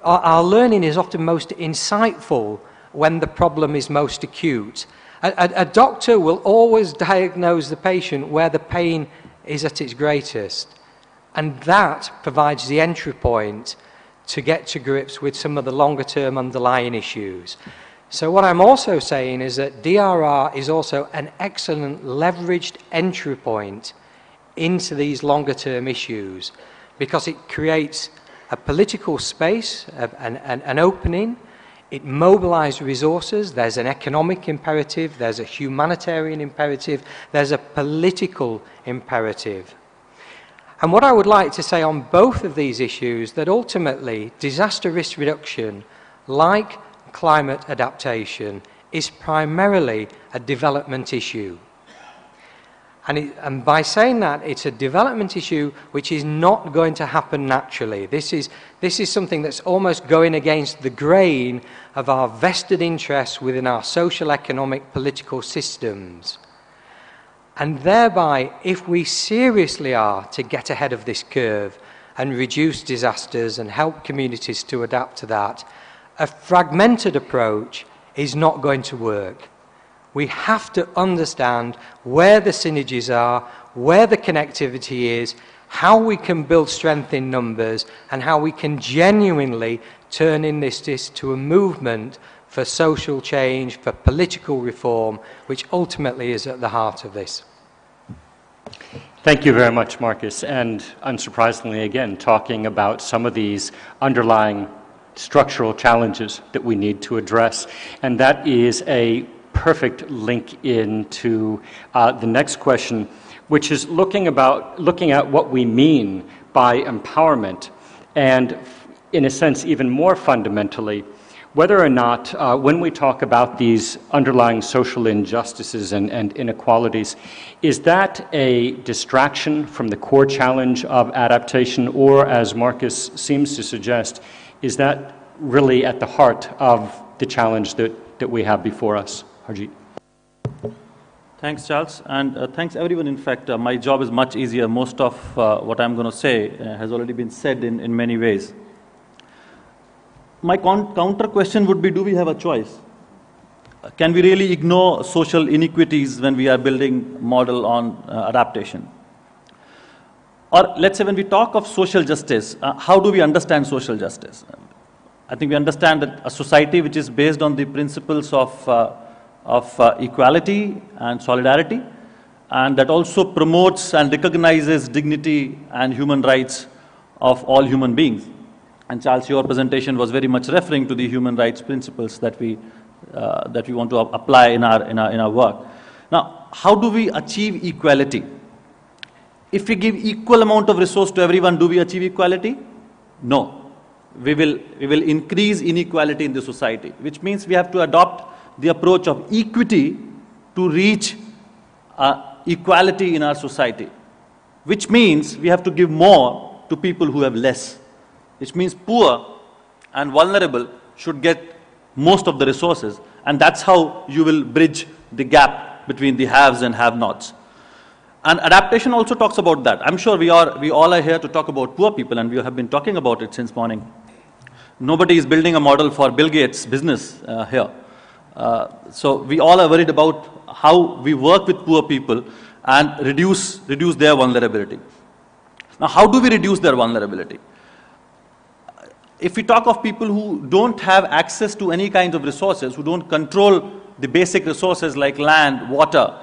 Our learning is often most insightful when the problem is most acute. A doctor will always diagnose the patient where the pain is at its greatest. And that provides the entry point to get to grips with some of the longer term underlying issues. So what I'm also saying is that DRR is also an excellent leveraged entry point into these longer term issues because it creates a political space, an opening, it mobilizes resources, there's an economic imperative, there's a humanitarian imperative, there's a political imperative. And what I would like to say on both of these issues, that ultimately disaster risk reduction, like climate adaptation, is primarily a development issue. And by saying that, it's a development issue which is not going to happen naturally. This is something that's almost going against the grain of our vested interests within our social, economic, political systems. And thereby, if we seriously are to get ahead of this curve and reduce disasters and help communities to adapt to that, a fragmented approach is not going to work. We have to understand where the synergies are, where the connectivity is, how we can build strength in numbers, and how we can genuinely turn in this to a movement for social change, for political reform, which ultimately is at the heart of this. Thank you very much, Marcus. And unsurprisingly, again, talking about some of these underlying structural challenges that we need to address. And that is a perfect link into the next question, which is looking at what we mean by empowerment, and in a sense, even more fundamentally, whether or not when we talk about these underlying social injustices and inequalities, is that a distraction from the core challenge of adaptation, or, as Marcus seems to suggest, is that really at the heart of the challenge that we have before us? Harjeet. Thanks, Charles, and thanks everyone. In fact, my job is much easier. Most of what I'm going to say has already been said in many ways. My counter question would be, do we have a choice? Can we really ignore social inequities when we are building model on adaptation? Or let's say when we talk of social justice, how do we understand social justice? I think we understand that a society which is based on the principles of equality and solidarity and that also promotes and recognizes dignity and human rights of all human beings. And Charles, your presentation was very much referring to the human rights principles that we want to apply in our work. Now, how do we achieve equality? If we give equal amount of resource to everyone, do we achieve equality? No. We will increase inequality in the society, which means we have to adopt the approach of equity to reach equality in our society, which means we have to give more to people who have less, which means poor and vulnerable should get most of the resources, and that's how you will bridge the gap between the haves and have-nots. And adaptation also talks about that. I'm sure we all are here to talk about poor people, and we have been talking about it since morning. Nobody is building a model for Bill Gates' business here. So we all are worried about how we work with poor people and reduce their vulnerability. Now, how do we reduce their vulnerability? If we talk of people who don't have access to any kinds of resources, who don't control the basic resources like land, water,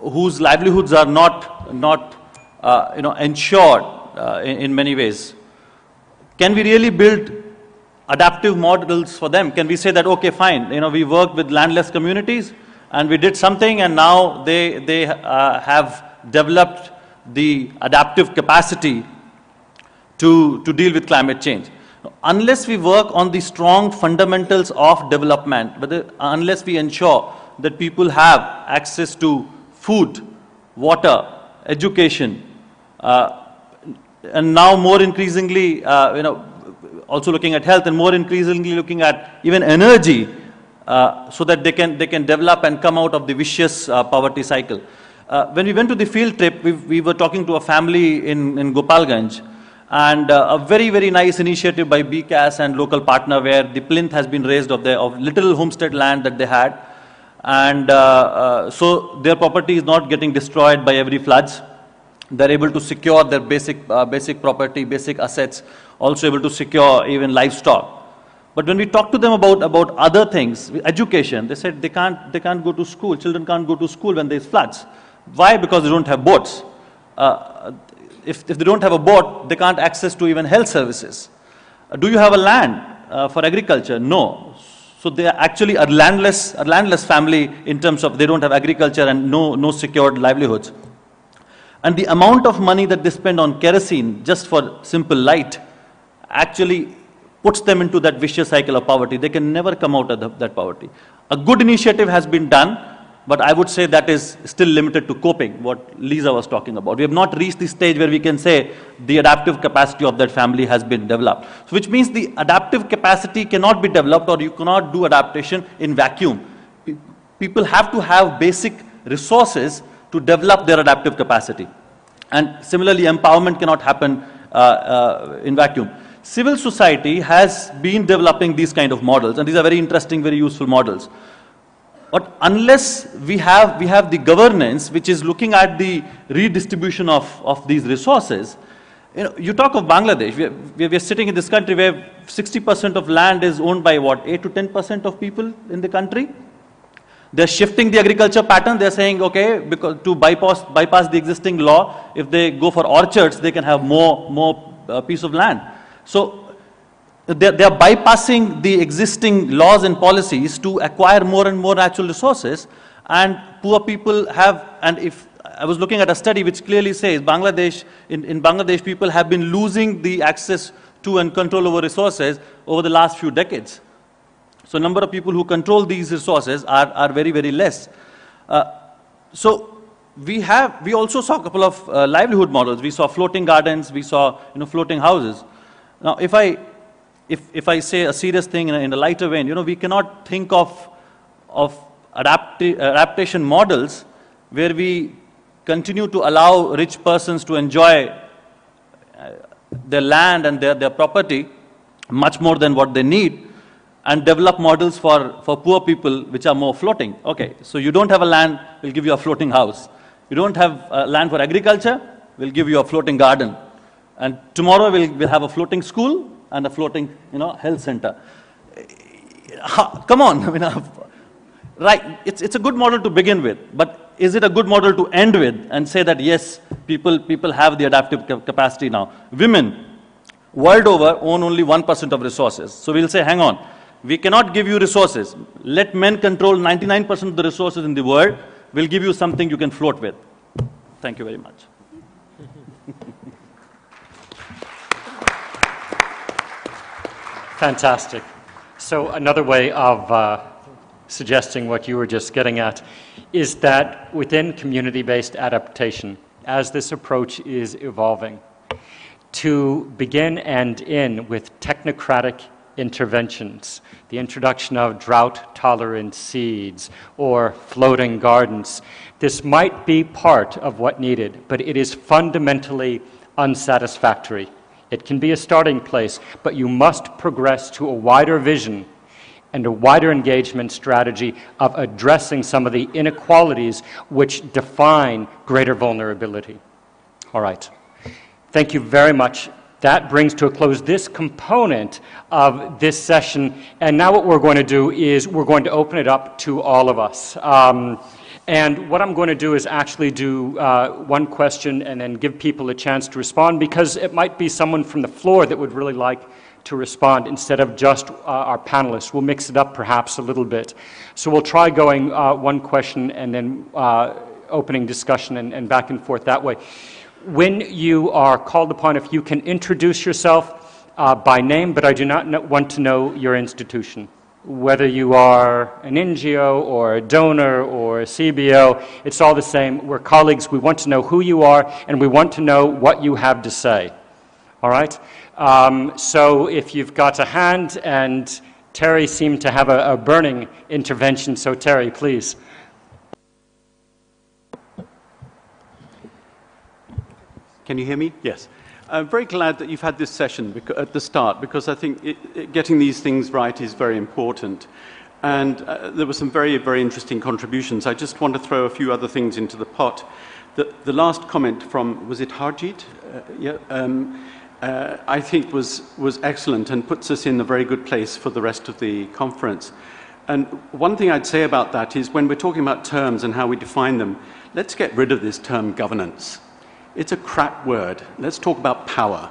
whose livelihoods are not ensured in many ways, can we really build adaptive models for them? Can we say that, okay, fine, we worked with landless communities and we did something, and now they have developed the adaptive capacity to deal with climate change? Unless we work on the strong fundamentals of development, unless we ensure that people have access to food, water, education, and now more increasingly, also looking at health, and more increasingly looking at even energy, so that they can develop and come out of the vicious poverty cycle. When we went to the field trip, we were talking to a family in Gopalganj, and a very, very nice initiative by BCAS and local partner, where the plinth has been raised of little homestead land that they had. And so their property is not getting destroyed by every floods. They're able to secure their basic property, basic assets, also able to secure even livestock. But when we talk to them about other things, education, they said they can't go to school. Children can't go to school when there's floods. Why? Because they don't have boats. If they don't have a boat, they can't access to even health services. Do you have a land for agriculture? No. So they are actually a landless family in terms of they don't have agriculture and no secured livelihoods. And the amount of money that they spend on kerosene just for simple light actually puts them into that vicious cycle of poverty. They can never come out of that poverty. A good initiative has been done, but I would say that is still limited to coping, what Lisa was talking about. We have not reached the stage where we can say the adaptive capacity of that family has been developed. So which means the adaptive capacity cannot be developed, or you cannot do adaptation in vacuum. People have to have basic resources to develop their adaptive capacity. And similarly, empowerment cannot happen in vacuum. Civil society has been developing these kind of models, and these are very interesting, very useful models. But unless we have the governance which is looking at the redistribution of these resources, you talk of Bangladesh. We are sitting in this country where 60% of land is owned by what, 8 to 10% of people in the country. They're shifting the agriculture pattern. They're saying, okay, because to bypass the existing law, if they go for orchards, they can have more piece of land. So they are bypassing the existing laws and policies to acquire more and more natural resources, and poor people have, and if I was looking at a study which clearly says Bangladesh, in Bangladesh people have been losing the access to and control over resources over the last few decades. So number of people who control these resources are very, very less. So we also saw a couple of livelihood models. We saw floating gardens, we saw floating houses. Now if I say a serious thing in a lighter vein, we cannot think of adaptation models where we continue to allow rich persons to enjoy their land and their property much more than what they need, and develop models for poor people which are more floating. Okay, so you don't have a land, we'll give you a floating house. You don't have land for agriculture, we'll give you a floating garden. And tomorrow we'll have a floating school and a floating, health center. Come on, right? It's a good model to begin with, but is it a good model to end with and say that yes, people have the adaptive capacity now? Women, world over, own only 1% of resources. So we'll say, hang on, we cannot give you resources. Let men control 99% of the resources in the world. We'll give you something you can float with. Thank you very much. Fantastic. So another way of suggesting what you were just getting at is that within community-based adaptation, as this approach is evolving, to begin and end with technocratic interventions, the introduction of drought-tolerant seeds or floating gardens, this might be part of what needed, but it is fundamentally unsatisfactory. It can be a starting place, but you must progress to a wider vision and a wider engagement strategy of addressing some of the inequalities which define greater vulnerability. All right. Thank you very much. That brings to a close this component of this session. And now what we're going to do is we're going to open it up to all of us. And what I'm going to do is actually do one question and then give people a chance to respond, because it might be someone from the floor that would really like to respond instead of just our panelists. We'll mix it up perhaps a little bit. So we'll try going one question and then opening discussion and back and forth that way. When you are called upon, if you can introduce yourself by name, but I do not want to know your institution. Whether you are an NGO or a donor or a CBO, it's all the same. We're colleagues. We want to know who you are, and we want to know what you have to say. All right? So if you've got a hand, and Terry seemed to have a burning intervention, so Terry, please. Can you hear me? Yes. I'm very glad that you've had this session at the start, because I think getting these things right is very important. And there were some very, very interesting contributions. I just want to throw a few other things into the pot. The last comment from, was it Harjit? I think was excellent and puts us in a very good place for the rest of the conference. And one thing I'd say about that is when we're talking about terms and how we define them, let's get rid of this term governance. It's a crap word. Let's talk about power.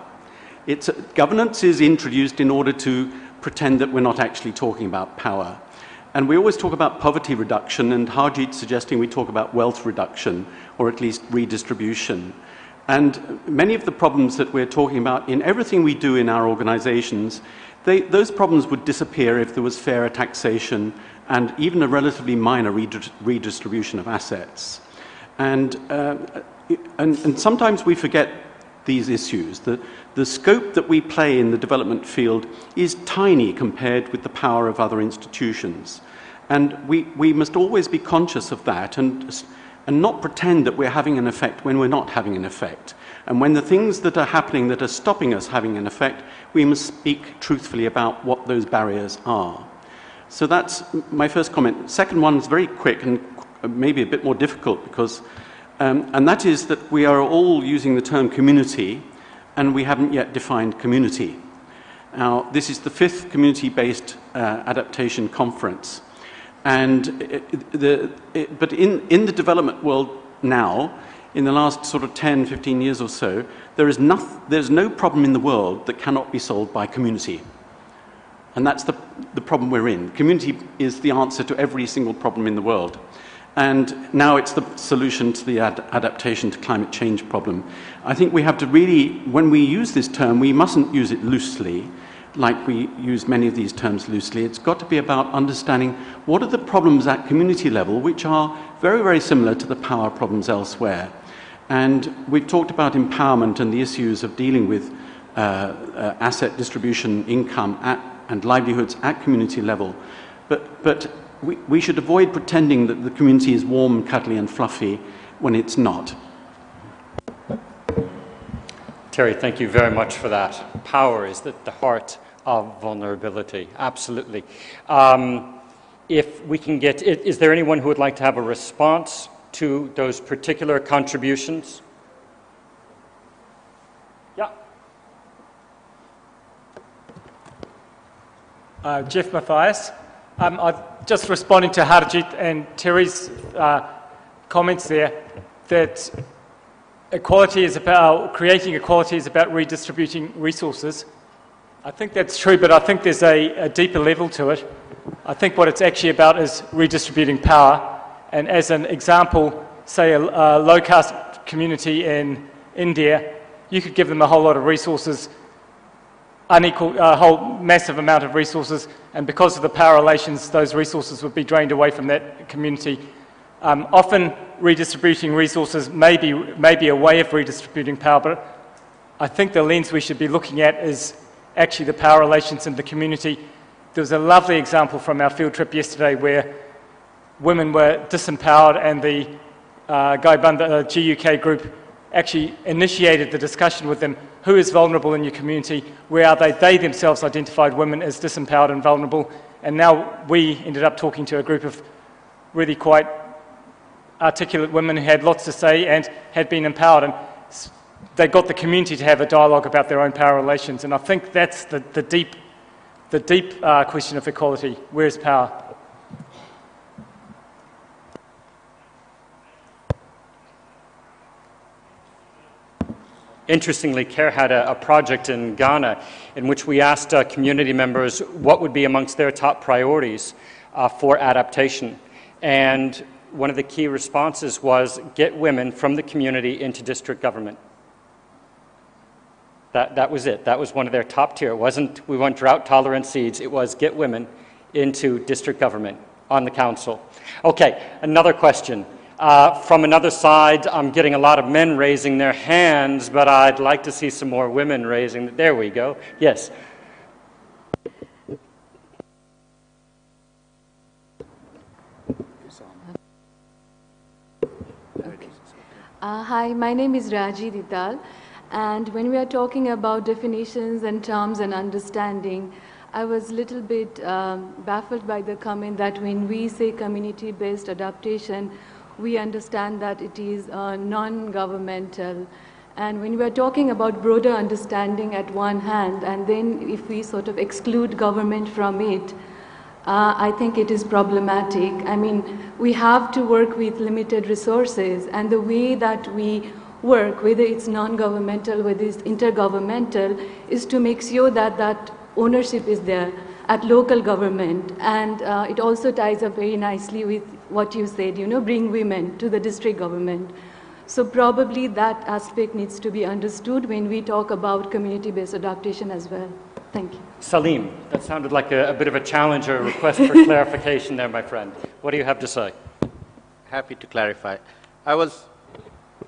Governance is introduced in order to pretend that we're not actually talking about power. And we always talk about poverty reduction, and Harjit's suggesting we talk about wealth reduction, or at least redistribution. And many of the problems that we're talking about in everything we do in our organizations, those problems would disappear if there was fairer taxation and even a relatively minor redistribution of assets. And sometimes we forget these issues. The scope that we play in the development field is tiny compared with the power of other institutions. And we must always be conscious of that and not pretend that we're having an effect when we're not having an effect. And when the things that are happening that are stopping us having an effect, we must speak truthfully about what those barriers are. So that's my first comment. Second one is very quick and maybe a bit more difficult, because and that is that we are all using the term community, and we haven't yet defined community. Now, this is the 5th community-based adaptation conference. And but in the development world now, in the last sort of 10, 15 years or so, there's no problem in the world that cannot be solved by community. And that's the problem we're in. Community is the answer to every single problem in the world. And now it's the solution to the adaptation to climate change problem. I think we have to really, when we use this term, we mustn't use it loosely, like we use many of these terms loosely. It's got to be about understanding what are the problems at community level, which are very, very similar to the power problems elsewhere. And we've talked about empowerment and the issues of dealing with asset distribution, income, and livelihoods at community level. But we should avoid pretending that the community is warm, cuddly, and fluffy when it's not. Terry, thank you very much for that. Power is at the heart of vulnerability, absolutely. If we can get, is there anyone who would like to have a response to those particular contributions? Yeah. Jeff Mathias. I've just responding to Harjit and Terry's comments there that equality is about, creating equality is about redistributing resources. I think that's true, but I think there's a deeper level to it. I think what it's actually about is redistributing power. And as an example, say a low-caste community in India, you could give them a whole lot of resources, a whole massive amount of resources, and because of the power relations, those resources would be drained away from that community. Often redistributing resources may be a way of redistributing power, but I think the lens we should be looking at is actually the power relations in the community. There was a lovely example from our field trip yesterday where women were disempowered, and the Guy Bunda GUK group actually initiated the discussion with them. Who is vulnerable in your community? Where are they? They themselves identified women as disempowered and vulnerable, and now we ended up talking to a group of really quite articulate women who had lots to say and had been empowered, and they got the community to have a dialogue about their own power relations. And I think that's the deep question of equality. Where's power? Interestingly, CARE had a project in Ghana in which we asked community members what would be amongst their top priorities for adaptation. And one of the key responses was get women from the community into district government. That was it. That was one of their top tier. It wasn't, we want drought-tolerant seeds. It was get women into district government on the council. Okay, another question. From another side, I'm getting a lot of men raising their hands, but I'd like to see some more women raising. There we go. Yes. Hi, my name is Raji Dital, and when we are talking about definitions and terms and understanding, I was a little bit baffled by the comment that when we say community-based adaptation, we understand that it is non-governmental. And when we are talking about broader understanding at one hand, and then if we sort of exclude government from it, I think it is problematic. I mean, we have to work with limited resources, and the way that we work, whether it's non-governmental, whether it's intergovernmental, is to make sure that that ownership is there at local government. And it also ties up very nicely with what you said, you know, bring women to the district government. So probably that aspect needs to be understood when we talk about community-based adaptation as well. Thank you. Salim, that sounded like a bit of a challenge or a request for clarification there, my friend. What do you have to say? Happy to clarify. I was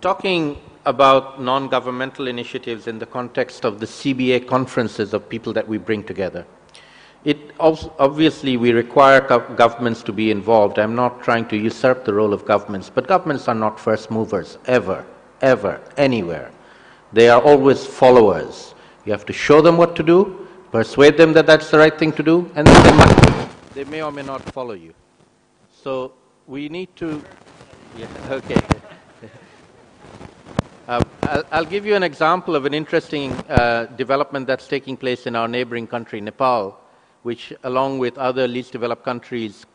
talking about non-governmental initiatives in the context of the CBA conferences of people that we bring together. It also, obviously, we require governments to be involved. I'm not trying to usurp the role of governments, but governments are not first movers, ever, anywhere. They are always followers. You have to show them what to do, persuade them that that's the right thing to do, and then they may or may not follow you. So we need to, yeah, okay. I'll give you an example of an interesting development that's taking place in our neighboring country, Nepal, which, along with other least developed countries,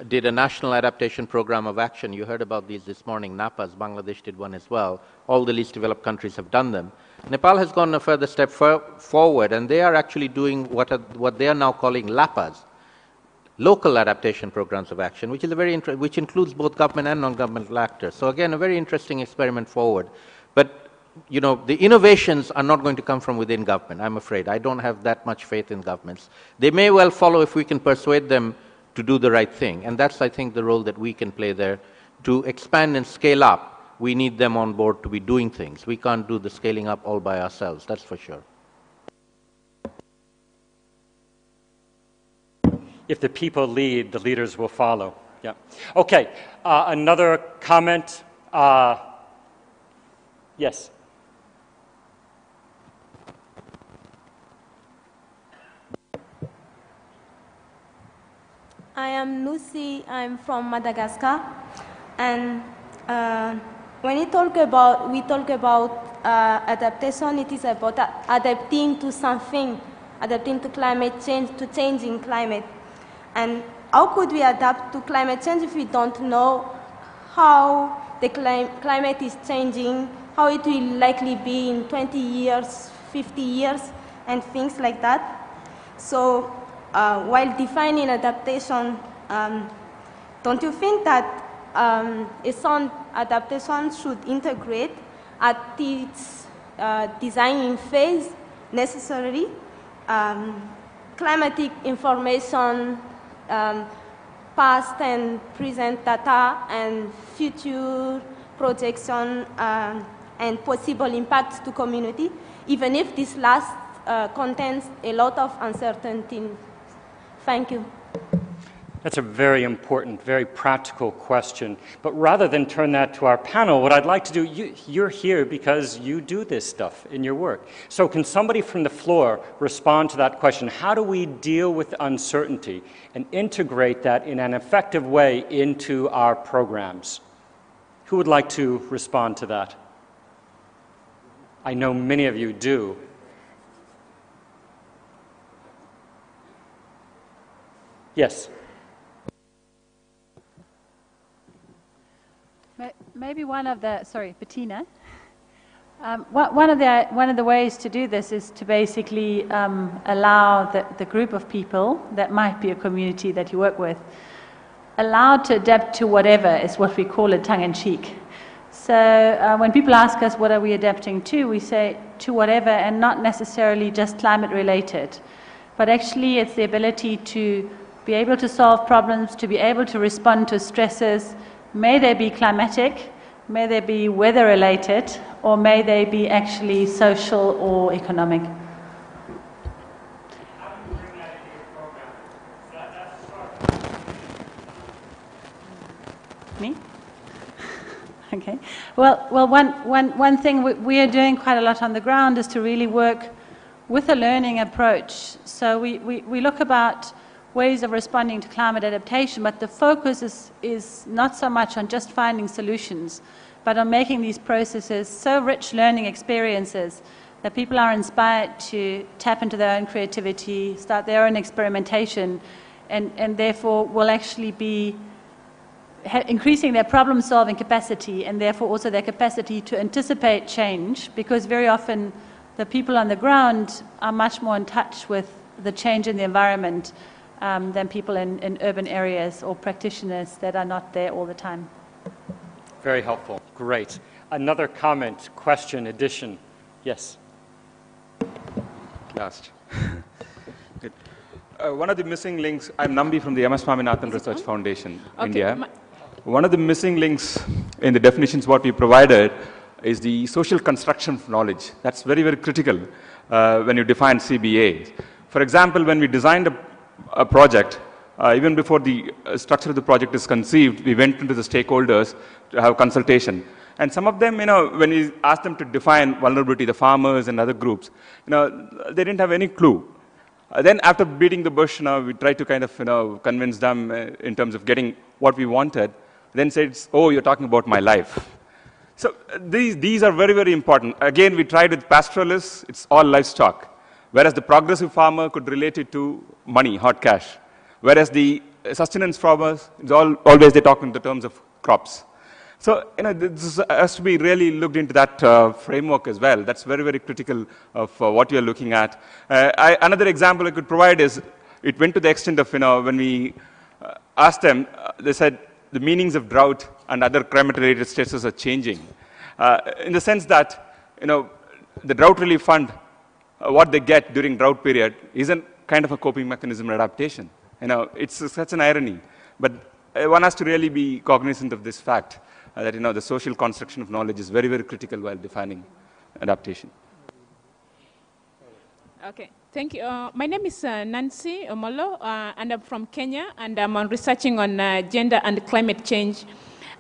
did a national adaptation program of action. You heard about these this morning. NAPAs, Bangladesh did one as well. All the least developed countries have done them. Nepal has gone a further step forward, and they are actually doing what they are now calling LAPAs, local adaptation programs of action, which is which includes both government and non-governmental actors. So again, a very interesting experiment forward. But you know, the innovations are not going to come from within government, I'm afraid. I don't have that much faith in governments. They may well follow if we can persuade them to do the right thing. And that's, I think, the role that we can play there. To expand and scale up, we need them on board to be doing things. We can't do the scaling up all by ourselves, that's for sure. If the people lead, the leaders will follow. Yeah. Okay, another comment. Yes. I am Lucy, I'm from Madagascar, and when we talk about adaptation, it is about adapting to something, adapting to climate change, to changing climate. And how could we adapt to climate change if we don't know how the climate is changing, how it will likely be in 20 years, 50 years, and things like that. So while defining adaptation, don't you think that a sound adaptation should integrate at its designing phase necessarily climatic information, past and present data, and future projection and possible impacts to community, even if this last contains a lot of uncertainty? Thank you. That's a very important, very practical question. But rather than turn that to our panel, what I'd like to do, you're here because you do this stuff in your work. So can somebody from the floor respond to that question? How do we deal with uncertainty and integrate that in an effective way into our programs? Who would like to respond to that? I know many of you do. Yes. Maybe one of the, sorry, Bettina. One of the ways to do this is to basically allow the group of people, that might be a community that you work with, allowed to adapt to whatever is what we call it tongue-in-cheek. So when people ask us what are we adapting to, we say to whatever, and not necessarily just climate related, but actually it's the ability to be able to solve problems, to be able to respond to stresses. May they be climatic, may they be weather related, or may they be actually social or economic. Me? Okay. Well, one thing we are doing quite a lot on the ground is to really work with a learning approach. So we look about ways of responding to climate adaptation, but the focus is not so much on just finding solutions, but on making these processes so rich learning experiences that people are inspired to tap into their own creativity, start their own experimentation, and therefore will actually be increasing their problem-solving capacity, and therefore also their capacity to anticipate change, because very often the people on the ground are much more in touch with the change in the environment than people in urban areas or practitioners that are not there all the time. Very helpful. Great. Another comment, question, addition. Yes. Last. Good. One of the missing links, I'm Nambi from the MS Swaminathan Research Foundation, India. One of the missing links in the definitions what we provided is the social construction of knowledge. That's very, very critical when you define CBA. For example, when we designed a project, even before the structure of the project is conceived, we went into the stakeholders to have consultation. And some of them, when we asked them to define vulnerability, the farmers and other groups, they didn't have any clue. Then after beating the bush, we tried to kind of, convince them in terms of getting what we wanted. Then said, oh, you're talking about my life. So these are very, very important. Again, we tried with pastoralists, it's all livestock. Whereas the progressive farmer could relate it to money, hot cash. Whereas the sustenance farmers, it's always they talk in the terms of crops. So, this has to be really looked into that framework as well. That's very, very critical of what we are looking at. Another example I could provide is, it went to the extent of, when we asked them, they said the meanings of drought and other climate-related stresses are changing. In the sense that, the drought relief fund, what they get during drought period isn't kind of a coping mechanism adaptation. It's such an irony. But one has to really be cognizant of this fact, that the social construction of knowledge is very, very critical while defining adaptation. Okay, thank you. My name is Nancy Omolo, and I'm from Kenya, and I'm researching on gender and climate change.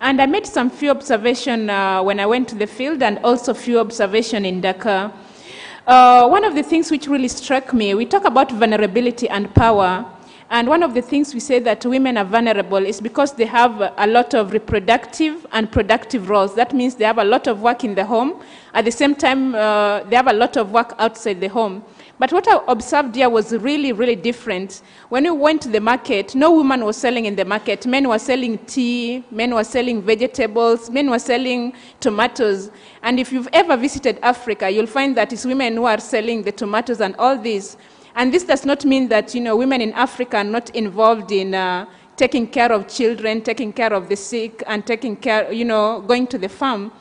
And I made some few observations when I went to the field, and also few observations in Dhaka. One of the things which really struck me, we talk about vulnerability and power, and one of the things we say that women are vulnerable is because they have a lot of reproductive and productive roles. That means they have a lot of work in the home. At the same time, they have a lot of work outside the home. But what I observed here was really, really different. When we went to the market, no woman was selling in the market. Men were selling tea, men were selling vegetables, men were selling tomatoes. And if you've ever visited Africa, you'll find that it's women who are selling the tomatoes and all this. And this does not mean that, women in Africa are not involved in taking care of children, taking care of the sick, and taking care, going to the farm.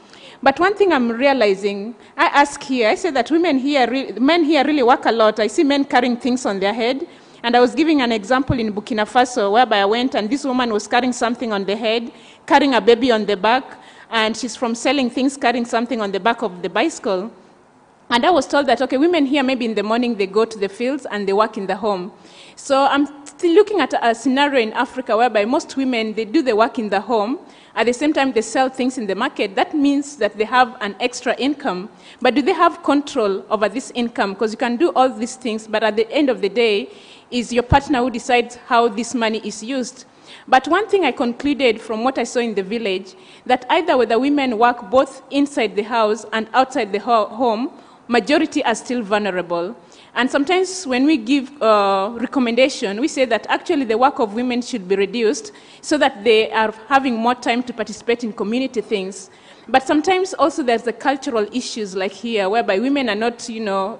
But one thing I'm realizing, I ask here, I say that men here really work a lot. I see men carrying things on their head. And I was giving an example in Burkina Faso, whereby I went and this woman was carrying something on the head, carrying a baby on the back, and she's from selling things, carrying something on the back of the bicycle. And I was told that, okay, women here, maybe in the morning, they go to the fields and they work in the home. So I'm still looking at a scenario in Africa whereby most women, they do the work in the home. At the same time, they sell things in the market. That means that they have an extra income. But do they have control over this income? Because you can do all these things, but at the end of the day, is your partner who decides how this money is used. But one thing I concluded from what I saw in the village, that either whether women work both inside the house and outside the home, majority are still vulnerable. And sometimes when we give recommendation, we say that actually the work of women should be reduced so that they are having more time to participate in community things. But sometimes also there's the cultural issues like here, whereby women are not,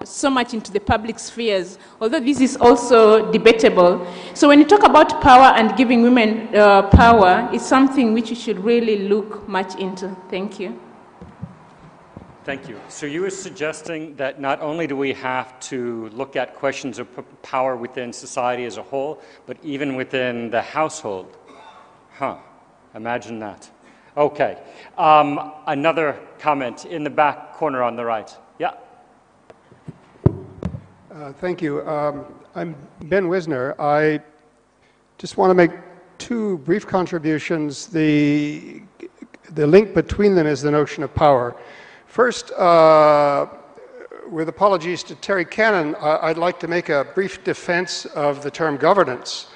so much into the public spheres, although this is also debatable. So when you talk about power and giving women power, it's something which you should really look much into. Thank you. Thank you. So you were suggesting that not only do we have to look at questions of power within society as a whole, but even within the household. Imagine that. Okay. Another comment in the back corner on the right. Yeah. Thank you. I'm Ben Wisner. I just want to make two brief contributions. The link between them is the notion of power. First, with apologies to Terry Cannon, I'd like to make a brief defense of the term governance.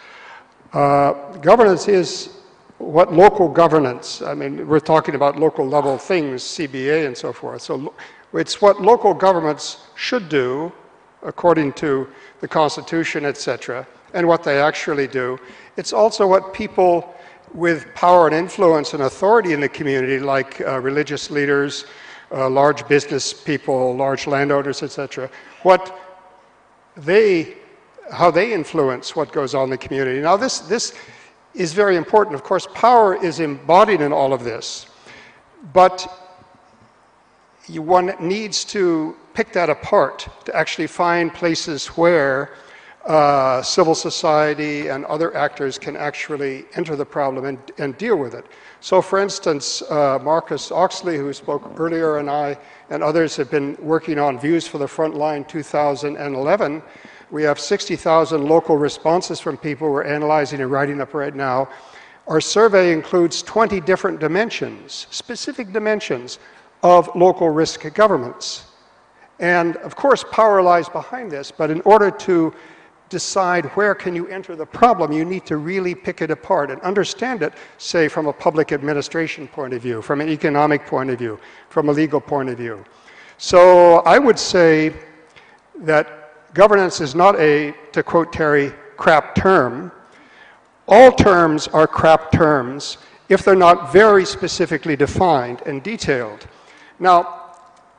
Governance is what local governance, I mean, we're talking about local level things, CBA and so forth. So it's what local governments should do according to the Constitution, etc., and what they actually do. It's also what people with power and influence and authority in the community, like religious leaders, large business people, large landowners, etc., how they influence what goes on in the community. Now this is very important. Of course, power is embodied in all of this, but one needs to pick that apart to actually find places where civil society and other actors can actually enter the problem and deal with it. So for instance, Marcus Oxley, who spoke earlier, and I and others have been working on Views for the Frontline 2011. We have 60,000 local responses from people we're analyzing and writing up right now. Our survey includes 20 different dimensions, specific dimensions of local risk governments. And of course, power lies behind this, but in order to decide where can you enter the problem, you need to really pick it apart and understand it, say, from a public administration point of view, from an economic point of view, from a legal point of view. So I would say that governance is not a, to quote Terry, crap term. All terms are crap terms if they're not very specifically defined and detailed. Now,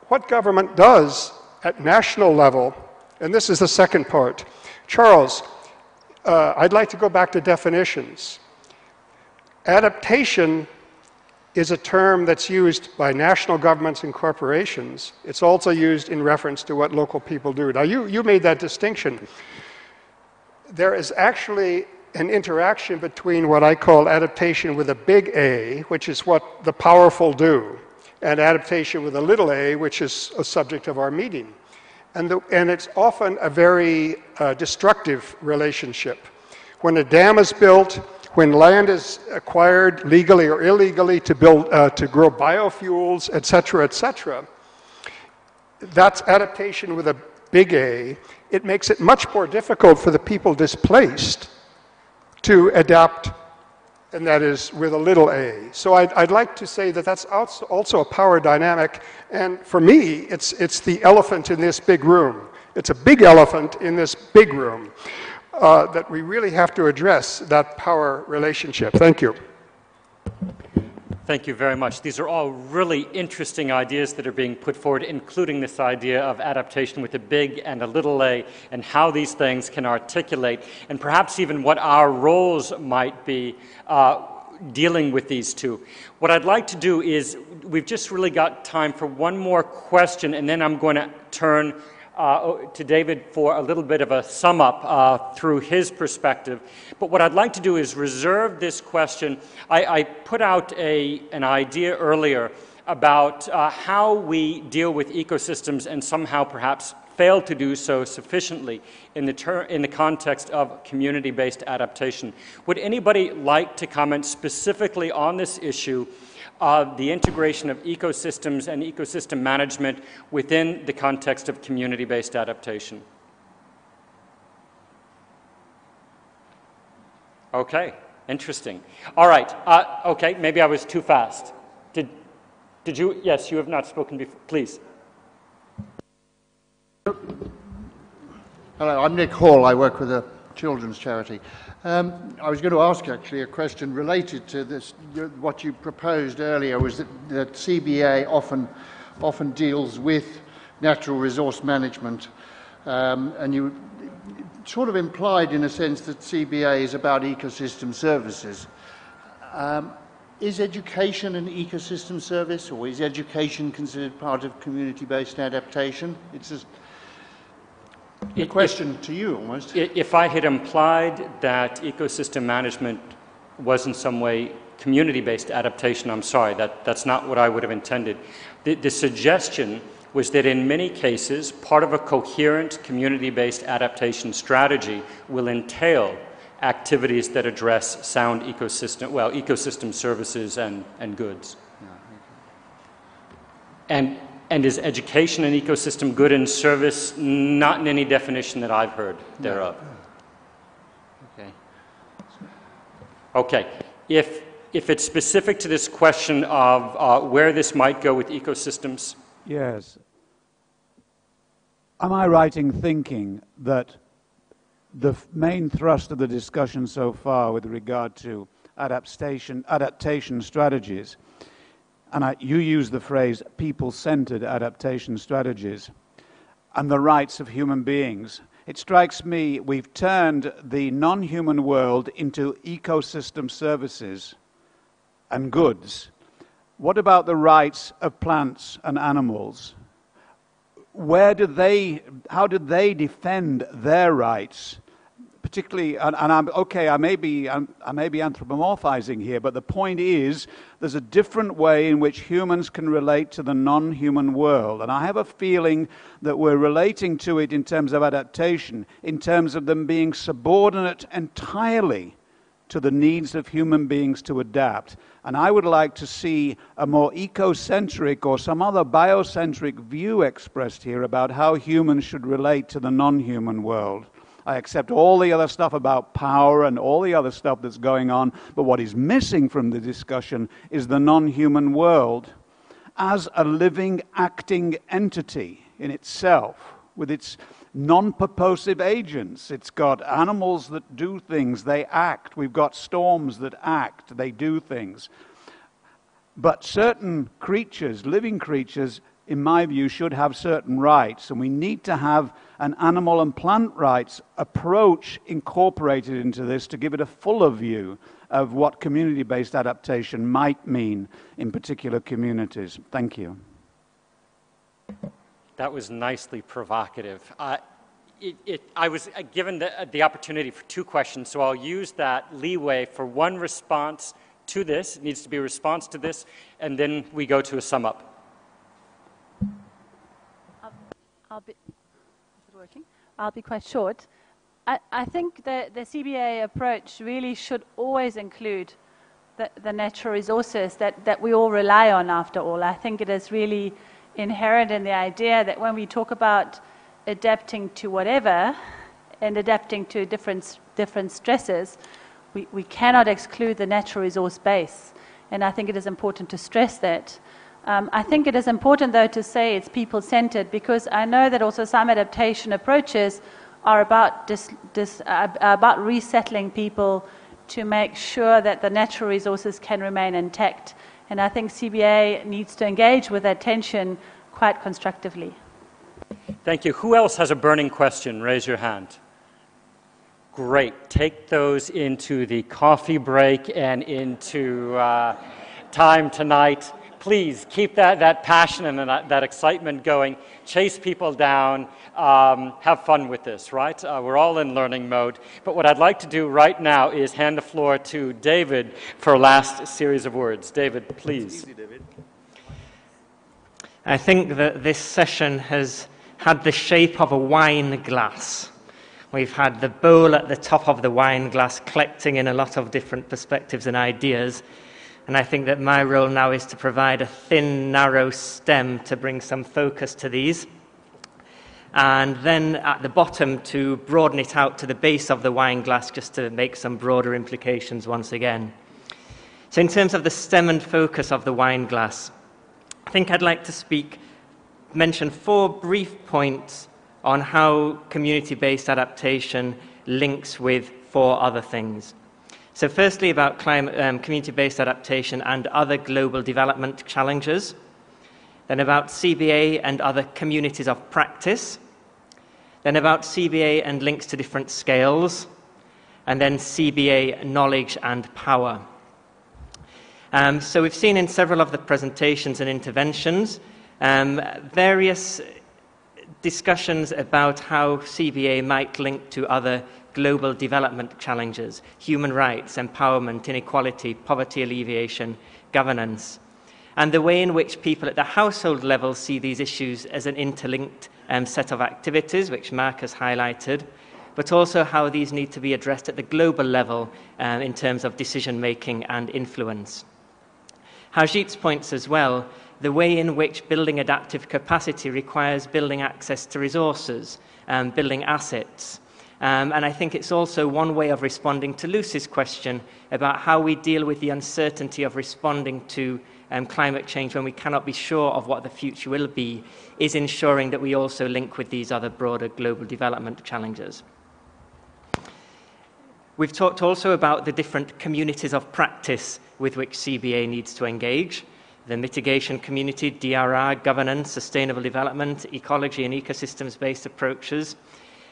what government does at national level, and this is the second part. Charles, I'd like to go back to definitions. Adaptation is a term that's used by national governments and corporations. It's also used in reference to what local people do. Now, you made that distinction. There is actually an interaction between what I call adaptation with a big A, which is what the powerful do, and adaptation with a little a, which is a subject of our meeting. And it's often a very destructive relationship. When a dam is built, when land is acquired legally or illegally to build, to grow biofuels, etc., that's adaptation with a big A. It makes it much more difficult for the people displaced to adapt, and that is with a little a. So I'd like to say that that's also a power dynamic, and for me, it's the elephant in this big room. It's a big elephant in this big room that we really have to address, that power relationship. Thank you. Thank you very much. These are all really interesting ideas that are being put forward, including this idea of adaptation with a big and a little a, and how these things can articulate, and perhaps even what our roles might be dealing with these two. What I'd like to do is, we've just really got time for one more question, and then I'm going to turn to David for a little bit of a sum up through his perspective. But what I'd like to do is reserve this question. I put out an idea earlier about how we deal with ecosystems and somehow perhaps fail to do so sufficiently in the context of community-based adaptation. Would anybody like to comment specifically on this issue of the integration of ecosystems and ecosystem management within the context of community-based adaptation? Okay, interesting. All right, okay, maybe I was too fast. Did you? Yes, you have not spoken before. Please. Hello, I'm Nick Hall. I work with a children's charity. I was going to ask actually a question related to this. What you proposed earlier was that CBA often deals with natural resource management, and you sort of implied in a sense that CBA is about ecosystem services. Is education an ecosystem service, or is education considered part of community-based adaptation? It's just a question to you, almost. If I had implied that ecosystem management was in some way community-based adaptation, I'm sorry, that's not what I would have intended. The suggestion was that in many cases, part of a coherent community-based adaptation strategy will entail activities that address sound ecosystem services and goods. And is education an ecosystem good and service? Not in any definition that I've heard thereof. Okay. Okay. If it's specific to this question of where this might go with ecosystems. Yes. Am I right in thinking that the main thrust of the discussion so far with regard to adaptation strategies, and you use the phrase people-centered adaptation strategies, and the rights of human beings, it strikes me we've turned the non-human world into ecosystem services and goods. What about the rights of plants and animals? How do they defend their rights? Particularly, and I may be anthropomorphizing here, but the point is there's a different way in which humans can relate to the non-human world. And I have a feeling that we're relating to it in terms of adaptation, in terms of them being subordinate entirely to the needs of human beings to adapt. And I would like to see a more ecocentric or some other biocentric view expressed here about how humans should relate to the non-human world. I accept all the other stuff about power and all the other stuff that's going on, but what is missing from the discussion is the non-human world as a living, acting entity in itself, with its non-purposive agents. It's got animals that do things, they act. We've got storms that act, they do things. But certain creatures, living creatures, in my view, should have certain rights, and we need to have an animal and plant rights approach incorporated into this to give it a fuller view of what community-based adaptation might mean in particular communities. Thank you. That was nicely provocative. I was given the opportunity for two questions, so I'll use that leeway for one response to this. It needs to be a response to this, and then we go to a sum up. I'll be quite short. I think the CBA approach really should always include the natural resources that we all rely on after all. I think it is really inherent in the idea that when we talk about adapting to whatever and adapting to different stresses, we cannot exclude the natural resource base. And I think it is important to stress that. I think it is important, though, to say it's people-centered, because I know that also some adaptation approaches are about, about resettling people to make sure that the natural resources can remain intact. And I think CBA needs to engage with that tension quite constructively. Thank you. Who else has a burning question? Raise your hand. Great. Take those into the coffee break and into time tonight. Please keep that passion and that excitement going. Chase people down. Have fun with this, right? We're all in learning mode. But what I'd like to do right now is hand the floor to David for a last series of words. David, please. Easy, David. I think that this session has had the shape of a wine glass. We've had the bowl at the top of the wine glass collecting in a lot of different perspectives and ideas. And I think that my role now is to provide a thin, narrow stem to bring some focus to these. And then at the bottom to broaden it out to the base of the wine glass just to make some broader implications once again. So in terms of the stem and focus of the wine glass, I think I'd like to mention 4 brief points on how community-based adaptation links with 4 other things. So firstly, about community-based adaptation and other global development challenges. Then about CBA and other communities of practice. Then about CBA and links to different scales. And then CBA knowledge and power. So we've seen in several of the presentations and interventions various discussions about how CBA might link to other global development challenges: human rights, empowerment, inequality, poverty alleviation, governance, and the way in which people at the household level see these issues as an interlinked set of activities, which Mark has highlighted, but also how these need to be addressed at the global level in terms of decision-making and influence. Harjeet's points as well, the way in which building adaptive capacity requires building access to resources, building assets. And I think it's also one way of responding to Lucy's question about how we deal with the uncertainty of responding to climate change when we cannot be sure of what the future will be, is ensuring that we also link with these other broader global development challenges. We've talked also about the different communities of practice with which CBA needs to engage: the mitigation community, DRR, governance, sustainable development, ecology and ecosystems-based approaches,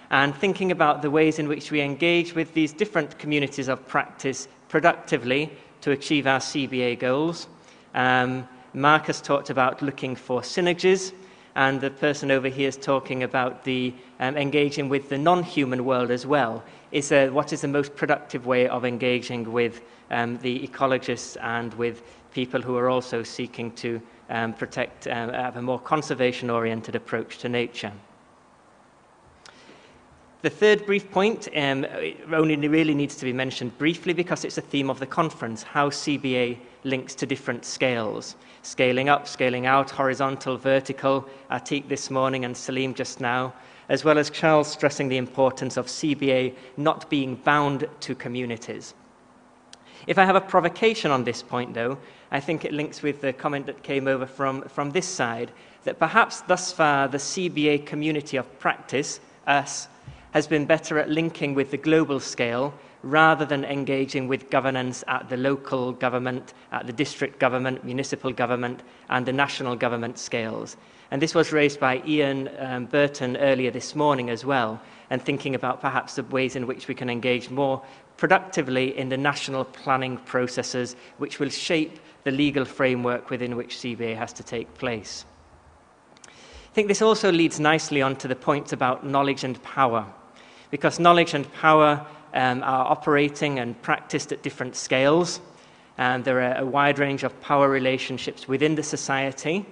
and thinking about the ways in which we engage with these different communities of practice productively to achieve our CBA goals. Mark has talked about looking for synergies, and the person over here is talking about the engaging with the non-human world as well. What is the most productive way of engaging with the ecologists and with people who are also seeking to protect, have a more conservation-oriented approach to nature. The third brief point only really needs to be mentioned briefly because it's a theme of the conference: how CBA links to different scales. Scaling up, scaling out, horizontal, vertical, Atiq this morning and Salim just now, as well as Charles stressing the importance of CBA not being bound to communities. If I have a provocation on this point, though, I think it links with the comment that came over from this side, that perhaps thus far the CBA community of practice, us, has been better at linking with the global scale rather than engaging with governance at the local government, at the district government, municipal government, and the national government scales. And this was raised by Ian Burton earlier this morning as well, and thinking about perhaps the ways in which we can engage more productively in the national planning processes which will shape the legal framework within which CBA has to take place. I think this also leads nicely on to the point about knowledge and power, because knowledge and power are operating and practiced at different scales, and there are a wide range of power relationships within the society.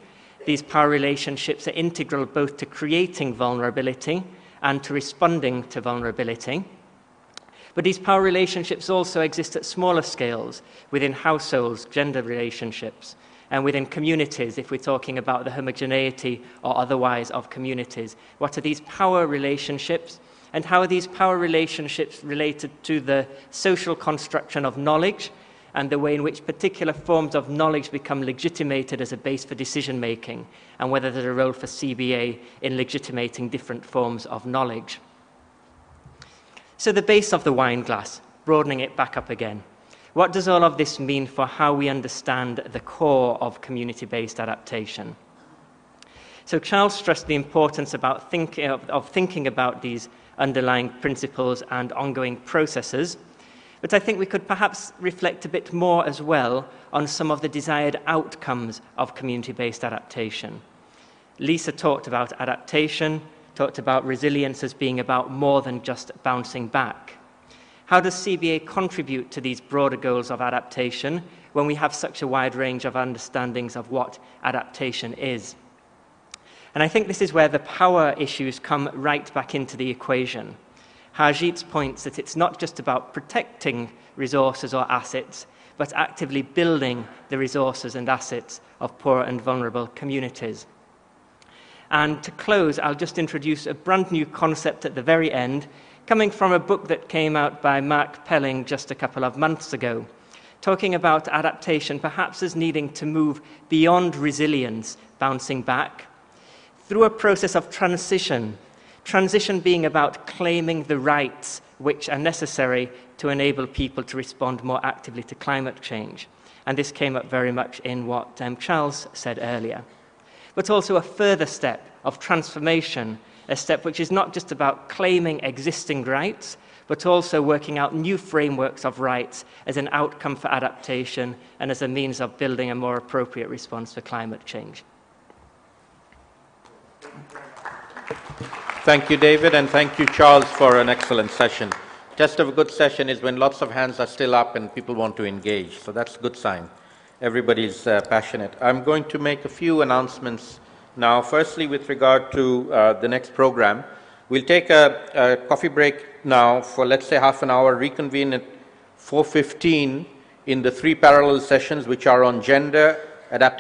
These power relationships are integral both to creating vulnerability and to responding to vulnerability. But these power relationships also exist at smaller scales, within households, gender relationships, and within communities, if we're talking about the homogeneity or otherwise of communities. What are these power relationships? And how are these power relationships related to the social construction of knowledge and the way in which particular forms of knowledge become legitimated as a base for decision making, and whether there's a role for CBA in legitimating different forms of knowledge. So the base of the wine glass, broadening it back up again. What does all of this mean for how we understand the core of community-based adaptation? So Charles stressed the importance of thinking about these underlying principles and ongoing processes, but I think we could perhaps reflect a bit more as well on some of the desired outcomes of community-based adaptation. Lisa talked about adaptation, talked about resilience as being about more than just bouncing back. How does CBA contribute to these broader goals of adaptation when we have such a wide range of understandings of what adaptation is? And I think this is where the power issues come right back into the equation. Harjit's points that it's not just about protecting resources or assets, but actively building the resources and assets of poor and vulnerable communities. And to close, I'll just introduce a brand new concept at the very end, coming from a book that came out by Mark Pelling just a couple of months ago, talking about adaptation perhaps as needing to move beyond resilience, bouncing back, through a process of transition being about claiming the rights which are necessary to enable people to respond more actively to climate change. And this came up very much in what Charles said earlier. But also a further step of transformation, a step which is not just about claiming existing rights, but also working out new frameworks of rights as an outcome for adaptation and as a means of building a more appropriate response to climate change. Thank you, David, and thank you, Charles, for an excellent session. Test of a good session is when lots of hands are still up and people want to engage, so that's a good sign. Everybody's passionate. I'm going to make a few announcements now. Firstly, with regard to the next program, we'll take a coffee break now for, let's say, half an hour, reconvene at 4:15 in the 3 parallel sessions, which are on gender, adaptation,